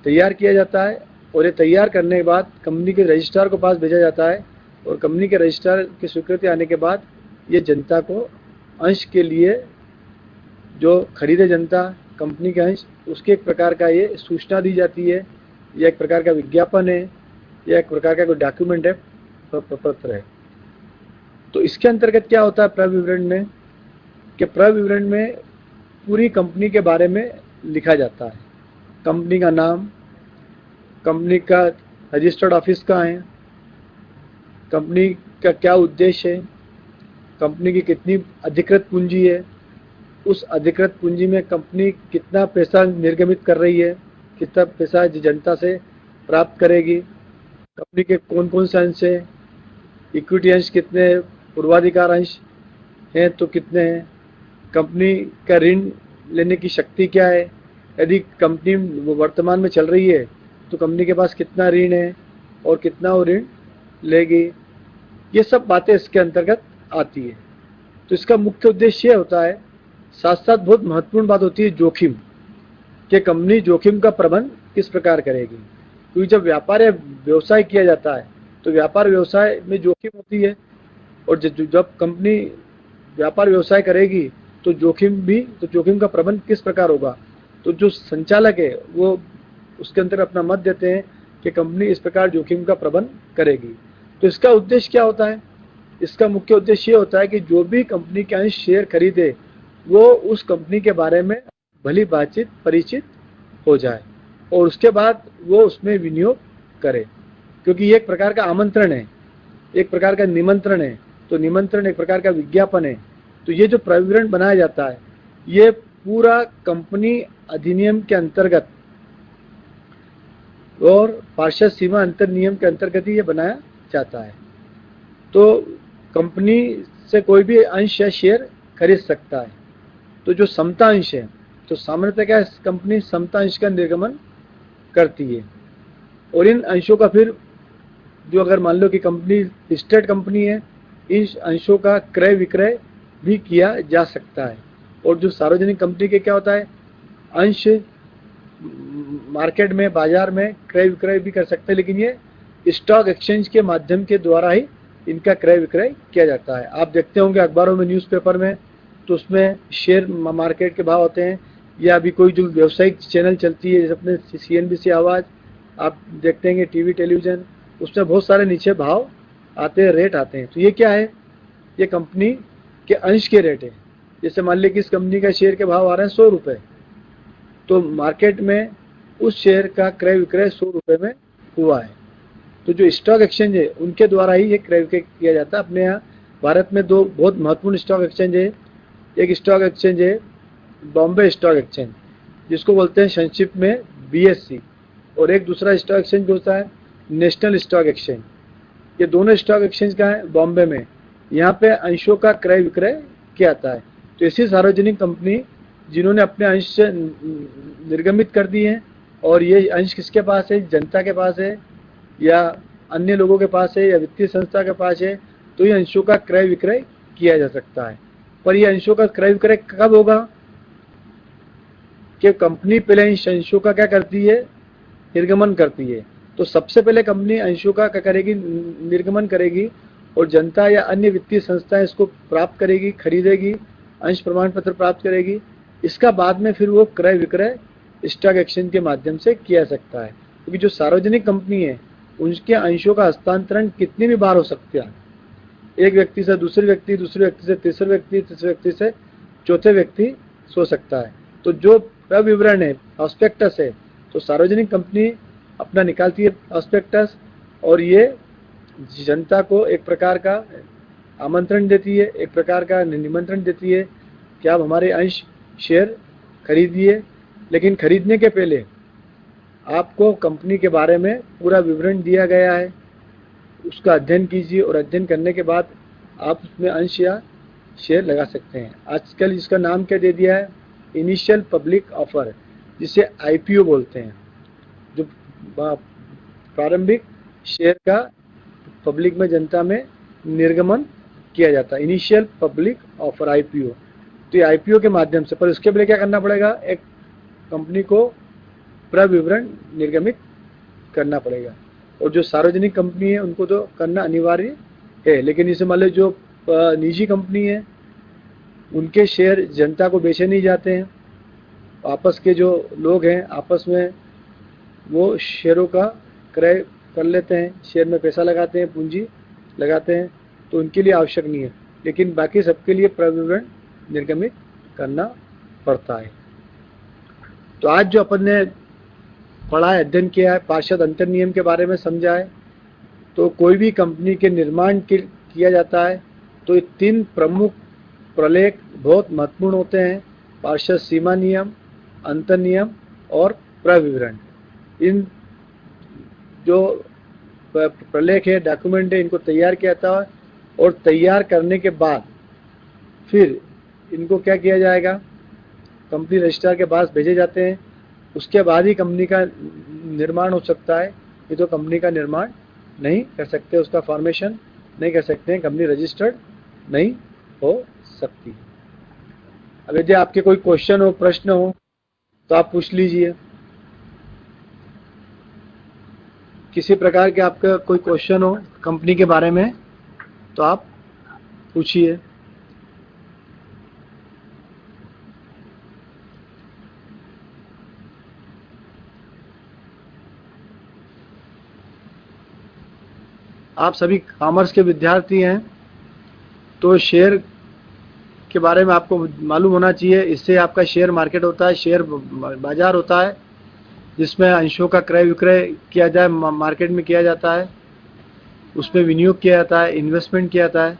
तैयार किया जाता है, और ये तैयार करने के बाद कंपनी के रजिस्ट्रार को पास भेजा जाता है, और कंपनी के रजिस्ट्रार की स्वीकृति आने के बाद ये जनता को अंश के लिए जो खरीदे जनता कंपनी के अंश, उसके एक प्रकार का ये सूचना दी जाती है, या एक प्रकार का विज्ञापन है, या एक प्रकार का कोई डॉक्यूमेंट है, पत्र है। तो इसके अंतर्गत क्या होता है प्रविवरण में, कि प्रविवरण में पूरी कंपनी के बारे में लिखा जाता है। कंपनी का नाम, कंपनी का रजिस्टर्ड ऑफिस कहाँ है, कंपनी का क्या उद्देश्य है, कंपनी की कितनी अधिकृत पूंजी है, उस अधिकृत पूंजी में कंपनी कितना पैसा निर्गमित कर रही है, कितना पैसा जनता से प्राप्त करेगी, कंपनी के कौन कौन से अंश है, इक्विटी अंश कितने हैं, पूर्वाधिकार अंश हैं तो कितने हैं, कंपनी का ऋण लेने की शक्ति क्या है, यदि कंपनी वर्तमान में चल रही है तो कंपनी के पास कितना ऋण है और कितना वो ऋण लेगी। ये सब बातें इसके अंतर्गत आती है। तो इसका मुख्य उद्देश्य होता है, साथ साथ बहुत महत्वपूर्ण बात होती है जोखिम, कि कंपनी जोखिम का प्रबंध किस प्रकार करेगी। क्योंकि जब व्यापार या व्यवसाय किया जाता है तो व्यापार व्यवसाय में जोखिम होती है, और जब कंपनी व्यापार व्यवसाय करेगी तो जोखिम का प्रबंध किस प्रकार होगा। तो जो संचालक है वो उसके अंदर अपना मत देते हैं कि कंपनी इस प्रकार जोखिम का प्रबंध करेगी। तो इसका उद्देश्य क्या होता है, इसका मुख्य उद्देश्य ये होता है कि जो भी कंपनी के अंश शेयर खरीदे वो उस कंपनी के बारे में भली बातचीत परिचित हो जाए, और उसके बाद वो उसमें विनियोग करे। क्योंकि ये एक प्रकार का आमंत्रण है, एक प्रकार का निमंत्रण है, तो निमंत्रण एक प्रकार का विज्ञापन है। तो ये जो प्रविवरण बनाया जाता है ये पूरा कंपनी अधिनियम के अंतर्गत और पार्षद सीमा अंतर नियम के अंतर्गत ही ये बनाया जाता है। तो कंपनी से कोई भी अंश या शेयर खरीद सकता है। तो जो समता अंश है, तो सामान्यतः क्या कंपनी समता अंश का निर्गमन करती है, और इन अंशों का फिर जो अगर मान लो कि कंपनी लिस्टेड कंपनी है, इन अंशों का क्रय विक्रय भी किया जा सकता है। और जो सार्वजनिक कंपनी के क्या होता है, अंश मार्केट में बाजार में क्रय विक्रय भी कर सकते हैं, लेकिन ये स्टॉक एक्सचेंज के माध्यम के द्वारा ही इनका क्रय विक्रय किया जाता है। आप देखते होंगे अखबारों में, न्यूज़पेपर में, तो उसमें शेयर मार्केट के भाव होते हैं, या अभी कोई जो व्यावसायिक चैनल चलती है जैसे अपने CNBC आवाज़ आप देखते हैं, टीवी टेलीविज़न, उसमें बहुत सारे नीचे भाव आते हैं, रेट आते हैं। तो ये क्या है, ये कंपनी के अंश के रेट है। जैसे मान लीजिए कि इस कंपनी का शेयर के भाव आ रहे हैं 100 रुपये, तो मार्केट में उस शेयर का क्रय विक्रय 100 रुपये में हुआ है। तो जो स्टॉक एक्सचेंज है उनके द्वारा ही ये क्रय विक्रय किया जाता है। अपने यहाँ भारत में दो बहुत महत्वपूर्ण स्टॉक एक्सचेंज है। एक स्टॉक एक्सचेंज है बॉम्बे स्टॉक एक्सचेंज, जिसको बोलते हैं संक्षिप्त में BSE, और एक दूसरा स्टॉक एक्सचेंज होता है नेशनल स्टॉक एक्सचेंज। ये दोनों स्टॉक एक्सचेंज का है बॉम्बे में, यहाँ पे अंशों का क्रय विक्रय किया जाता है। तो ऐसी सार्वजनिक कंपनी जिन्होंने अपने अंश निर्गमित कर दिए हैं, और ये अंश किसके पास है, जनता के पास है या अन्य लोगों के पास है या वित्तीय संस्था के पास है, तो ये अंशों का क्रय विक्रय किया जा सकता है। पर ये अंशों का क्रय विक्रय कब होगा कि कंपनी पहले इन अंशों का क्या करती है, निर्गमन करती है। तो सबसे पहले कंपनी अंशों का क्या करेगी, निर्गमन करेगी, और जनता या अन्य वित्तीय संस्थाएं इसको प्राप्त करेगी, खरीदेगी, अंश प्रमाण पत्र प्राप्त करेगी। इसका बाद में फिर वो क्रय विक्रय स्टॉक एक्सचेंज के माध्यम से किया जा सकता है। क्योंकि जो सार्वजनिक कंपनी है उनके अंशों का हस्तांतरण कितनी भी बार हो सकता है, एक व्यक्ति से दूसरे व्यक्ति, दूसरे व्यक्ति से तीसरे व्यक्ति, तीसरे व्यक्ति से चौथे व्यक्ति हो सकता है। तो जो प्रविवरण है, ऑस्पेक्टस है, तो सार्वजनिक कंपनी अपना निकालती है ऑस्पेक्टस, और ये जनता को एक प्रकार का आमंत्रण देती है, एक प्रकार का निमंत्रण देती है कि आप हमारे अंश शेयर खरीदिए। लेकिन खरीदने के पहले आपको कंपनी के बारे में पूरा विवरण दिया गया है, उसका अध्ययन कीजिए, और अध्ययन करने के बाद आप उसमें अंश या शेयर लगा सकते हैं। आजकल इसका नाम क्या दे दिया है, इनिशियल पब्लिक ऑफर, जिसे IPO बोलते हैं। जो प्रारंभिक शेयर का पब्लिक में, जनता में निर्गमन किया जाता है, इनिशियल पब्लिक ऑफर IPO। तो ये IPO के माध्यम से, पर उसके पहले क्या करना पड़ेगा, एक कंपनी को प्रविवरण निर्गमित करना पड़ेगा। और जो सार्वजनिक कंपनी है उनको तो करना अनिवार्य है। लेकिन इसे मान लो जो निजी कंपनी है उनके शेयर जनता को बेचे नहीं जाते हैं, आपस के जो लोग हैं आपस में वो शेयरों का क्रय कर लेते हैं, शेयर में पैसा लगाते हैं, पूंजी लगाते हैं, तो उनके लिए आवश्यक नहीं है। लेकिन बाकी सबके लिए प्रविवरण निर्गमित करना पड़ता है। तो आज जो अपन ने पढ़ा है, अध्ययन किया है, पार्षद अंतर नियम के बारे में समझा है। तो कोई भी कंपनी के निर्माण किया जाता है तो ये 3 प्रमुख प्रलेख बहुत महत्वपूर्ण होते हैं, पार्षद सीमा नियम, अंतर नियम और प्रविवरण। इन जो प्रलेख है, डॉक्यूमेंट है, इनको तैयार किया जाता है, और तैयार करने के बाद फिर इनको क्या किया जाएगा, कंपनी रजिस्ट्रार के पास भेजे जाते हैं। उसके बाद ही कंपनी का निर्माण हो सकता है, ये तो कंपनी का निर्माण नहीं कर सकते, उसका फॉर्मेशन नहीं कर सकते हैं, कंपनी रजिस्टर्ड नहीं हो सकती। अब यदि आपके कोई क्वेश्चन हो, प्रश्न हो, तो आप पूछ लीजिए। किसी प्रकार के आपका कोई क्वेश्चन हो कंपनी के बारे में तो आप पूछिए। आप सभी कॉमर्स के विद्यार्थी हैं, तो शेयर के बारे में आपको मालूम होना चाहिए। इससे आपका शेयर मार्केट होता है, शेयर बाजार होता है, जिसमें अंशों का क्रय विक्रय किया जाए, मार्केट में किया जाता है, उसमें विनियोग किया जाता है, इन्वेस्टमेंट किया जाता है।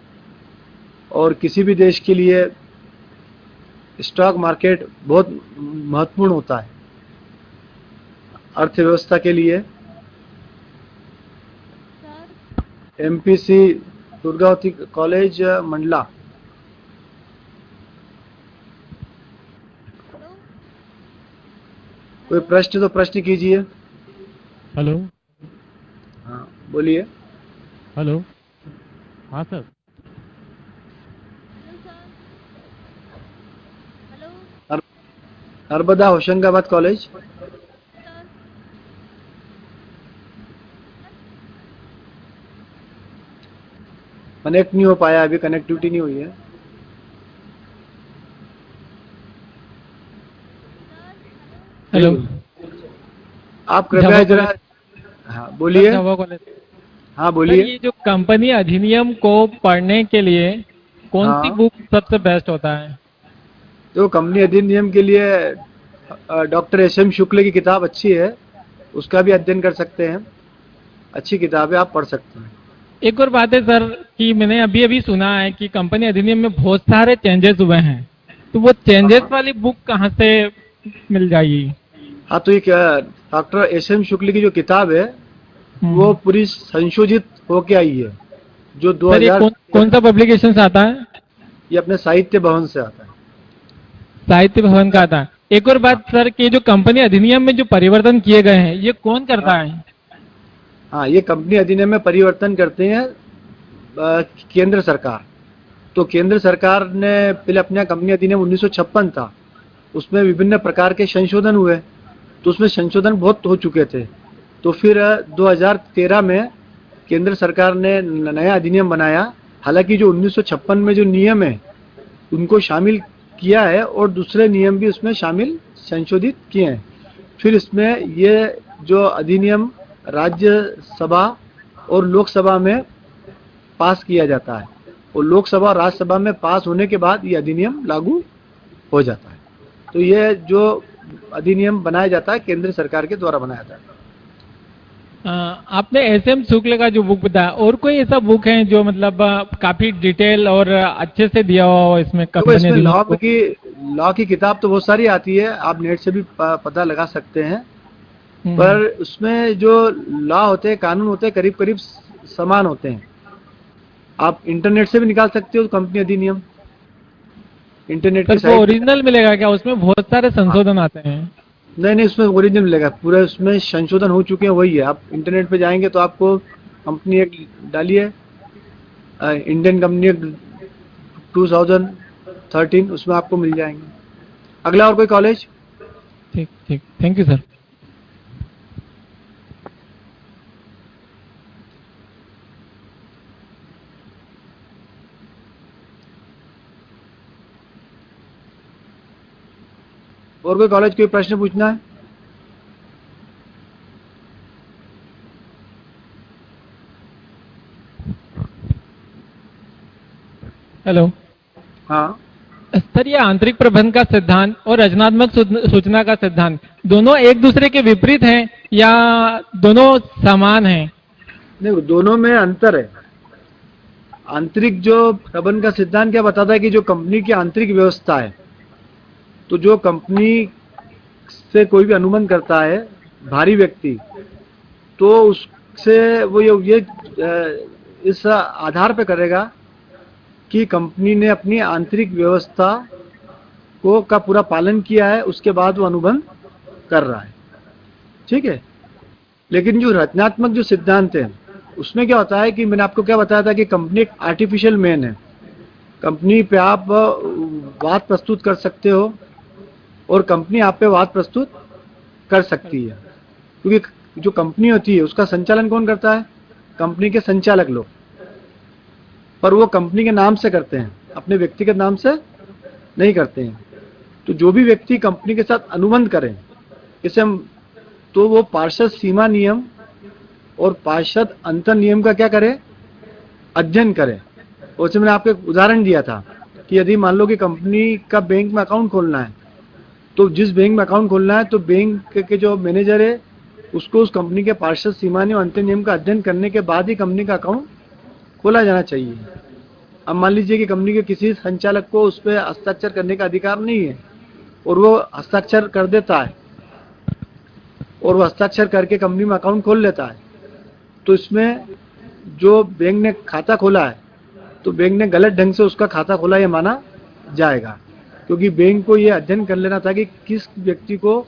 और किसी भी देश के लिए स्टॉक मार्केट बहुत महत्वपूर्ण होता है अर्थव्यवस्था के लिए। MPC Durgavati college Mandla. कोई प्रश्न तो प्रश्न कीजिए। हेलो। हाँ बोलिए। हेलो। हाँ sir. Narmada Hoshangabad college. Connect नहीं हो पाया, अभी कनेक्टिविटी नहीं हुई है। हेलो। आप कृपया जरा, हाँ बोलिए। हाँ बोलिए। ये जो कंपनी अधिनियम को पढ़ने के लिए कौन सी बुक सबसे बेस्ट होता है? तो कंपनी अधिनियम के लिए डॉक्टर एस.एम. शुक्ल की किताब अच्छी है, उसका भी अध्ययन कर सकते हैं। अच्छी किताब है, आप पढ़ सकते हैं। एक और बात है सर कि मैंने अभी अभी सुना है कि कंपनी अधिनियम में बहुत सारे चेंजेस हुए हैं, तो वो चेंजेस वाली बुक कहाँ से मिल जाएगी? हाँ, तो ये डॉक्टर एस.एम. शुक्ल की जो किताब है वो पूरी संशोधित होके आई है, जो सर ये 2000 कौन सा पब्लिकेशन से आता है? ये अपने साहित्य भवन से आता है। साहित्य भवन का आता है। एक और बात सर कि जो कंपनी अधिनियम में जो परिवर्तन किए गए हैं ये कौन करता है? हाँ, ये कंपनी अधिनियम में परिवर्तन करते हैं केंद्र सरकार। तो केंद्र सरकार ने पहले अपने कंपनी अधिनियम 1956 था, उसमें विभिन्न प्रकार के संशोधन हुए, तो उसमें संशोधन बहुत हो चुके थे। तो फिर 2013 में केंद्र सरकार ने नया अधिनियम बनाया। हालांकि जो 1956 में जो नियम है उनको शामिल किया है और दूसरे नियम भी उसमें शामिल संशोधित किए हैं। फिर इसमें ये जो अधिनियम राज्यसभा और लोकसभा में पास किया जाता है और लोकसभा और राज्यसभा में पास होने के बाद ये अधिनियम लागू हो जाता है। तो ये जो अधिनियम बनाया जाता है केंद्र सरकार के द्वारा बनाया जाता है। आपने एस.एम. शुक्ल का जो बुक बताया, और कोई ऐसा बुक है जो मतलब काफी डिटेल और अच्छे से दिया हुआ हो इसमें? तो इसमें लॉ की किताब तो बहुत सारी आती है, आप नेट से भी पता लगा सकते हैं, पर उसमें जो लॉ होते हैं, कानून होते हैं, करीब करीब समान होते हैं। आप इंटरनेट से भी निकाल सकते हो कंपनी अधिनियम, इंटरनेट की साइट। ओरिजिनल मिलेगा क्या? उसमें बहुत सारे संशोधन आते हैं। नहीं, उसमें ओरिजिनल मिलेगा, पूरा उसमें संशोधन हो चुके हैं, वही है। आप इंटरनेट पे जाएंगे तो आपको कंपनी एक डालिए इंडियन कंपनी 2013, उसमें आपको मिल जाएंगे। अगला और कोई कॉलेज? ठीक, थैंक यू सर। और कोई कॉलेज कोई प्रश्न पूछना है? हेलो। हाँ सर, ये आंतरिक प्रबंध का सिद्धांत और रचनात्मक सूचना का सिद्धांत दोनों एक दूसरे के विपरीत हैं या दोनों समान हैं? नहीं, दोनों में अंतर है। आंतरिक जो प्रबंध का सिद्धांत क्या बताता है कि जो कंपनी की आंतरिक व्यवस्था है, तो जो कंपनी से कोई भी अनुबंध करता है भारी व्यक्ति, तो उससे वो ये इस आधार पे करेगा कि कंपनी ने अपनी आंतरिक व्यवस्था को का पूरा पालन किया है, उसके बाद वो अनुबंध कर रहा है। ठीक है। लेकिन जो रचनात्मक जो सिद्धांत है उसमें क्या होता है कि मैंने आपको क्या बताया था कि कंपनी एक आर्टिफिशियल मैन है। कंपनी पे आप बात प्रस्तुत कर सकते हो और कंपनी आप पे बात प्रस्तुत कर सकती है, क्योंकि जो कंपनी होती है उसका संचालन कौन करता है? कंपनी के संचालक लोग, पर वो कंपनी के नाम से करते हैं, अपने व्यक्तिगत नाम से नहीं करते हैं। तो जो भी व्यक्ति कंपनी के साथ अनुबंध करें, इसे हम तो वो पार्षद सीमा नियम और पार्षद अंतर नियम का क्या करे? अध्ययन करे। और मैंने आपको एक उदाहरण दिया था कि यदि मान लो कि कंपनी का बैंक में अकाउंट खोलना है, तो जिस बैंक में अकाउंट खोलना है तो बैंक के जो मैनेजर है उसको उस कंपनी के पार्षद सीमा नियम अंतर नियम का अध्ययन करने के बाद ही कंपनी का अकाउंट खोला जाना चाहिए। अब मान लीजिए कि कंपनी के किसी संचालक को उस पर हस्ताक्षर करने का अधिकार नहीं है और वो हस्ताक्षर कर देता है और वो हस्ताक्षर करके कंपनी में अकाउंट खोल लेता है, तो इसमें जो बैंक ने खाता खोला है तो बैंक ने गलत ढंग से उसका खाता खोला ये माना जाएगा, क्योंकि बैंक को ये अध्ययन कर लेना था कि किस व्यक्ति को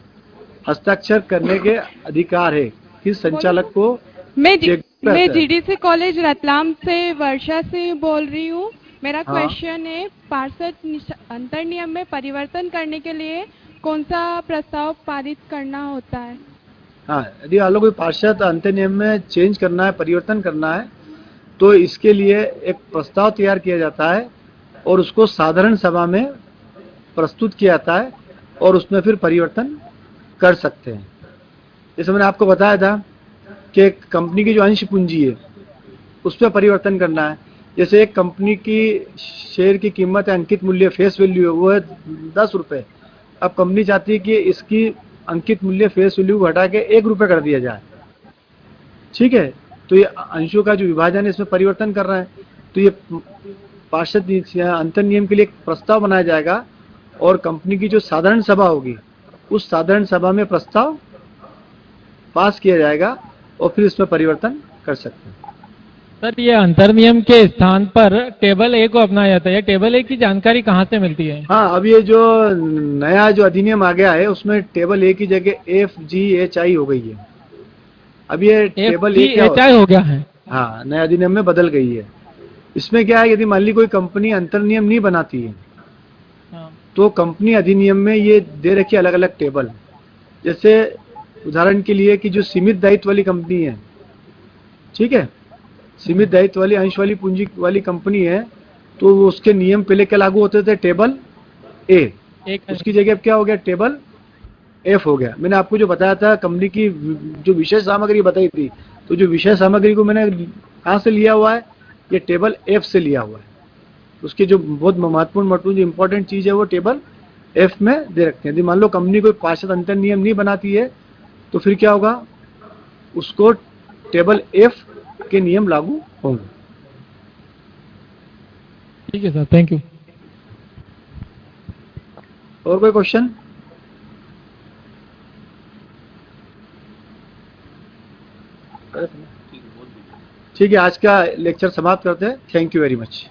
हस्ताक्षर करने के अधिकार है, किस संचालक को। मैं जीडीसी कॉलेज रतलाम से वर्षा से बोल रही हूँ। मेरा क्वेश्चन है, पार्षद अंतर नियम में परिवर्तन करने के लिए कौन सा प्रस्ताव पारित करना होता है? हाँ, यदि आप लोग कोई पार्षद अंतर नियम में चेंज करना है, परिवर्तन करना है, तो इसके लिए एक प्रस्ताव तैयार किया जाता है और उसको साधारण सभा में प्रस्तुत किया जाता है और उसमें फिर परिवर्तन कर सकते हैं। जैसे मैंने आपको बताया था कि कंपनी की जो अंश पूंजी है उस पर परिवर्तन करना है, जैसे एक कंपनी की शेयर की कीमत है, अंकित मूल्य, फेस वैल्यू है, वो है 10 रुपये। अब कंपनी चाहती है कि इसकी अंकित मूल्य, फेस वैल्यू हटा के 1 रुपये कर दिया जाए। ठीक है, तो ये अंशों का जो विभाजन है इसमें परिवर्तन कर रहा है। तो ये पार्षद अंतर नियम के लिए एक प्रस्ताव बनाया जाएगा और कंपनी की जो साधारण सभा होगी उस साधारण सभा में प्रस्ताव पास किया जाएगा और फिर इसमें परिवर्तन कर सकते हैं। सर, ये अंतर नियम के स्थान पर टेबल ए को अपनाया जाता है। टेबल ए की जानकारी कहाँ से मिलती है? हाँ, अब ये जो नया जो अधिनियम आ गया है उसमें टेबल ए की जगह FGHI हो गई है। अब ये टेबल ए FGHI हो गया है। हाँ, नया अधिनियम में बदल गई है। इसमें क्या है, यदि मान ली कोई कंपनी अंतर नियम नहीं बनाती है तो कंपनी अधिनियम में ये दे रखी अलग अलग टेबल। जैसे उदाहरण के लिए कि जो सीमित दायित्व वाली कंपनी है, ठीक है, सीमित दायित्व वाली अंश वाली पूंजी वाली कंपनी है, तो उसके नियम पहले क्या लागू होते थे? टेबल ए। उसकी जगह क्या हो गया? टेबल F हो गया। मैंने आपको जो बताया था कंपनी की जो विषय सामग्री बताई थी, तो जो विषय सामग्री को मैंने कहाँ से लिया हुआ है? ये टेबल F से लिया हुआ है। उसकी जो बहुत महत्वपूर्ण जो इंपॉर्टेंट चीज है वो टेबल F में दे रखते हैं। यदि मान लो कंपनी कोई पार्षद अंतर नियम नहीं बनाती है तो फिर क्या होगा? उसको टेबल F के नियम लागू होंगे। ठीक है सर, थैंक यू। और कोई क्वेश्चन? ठीक है, आज का लेक्चर समाप्त करते हैं। Thank you very much.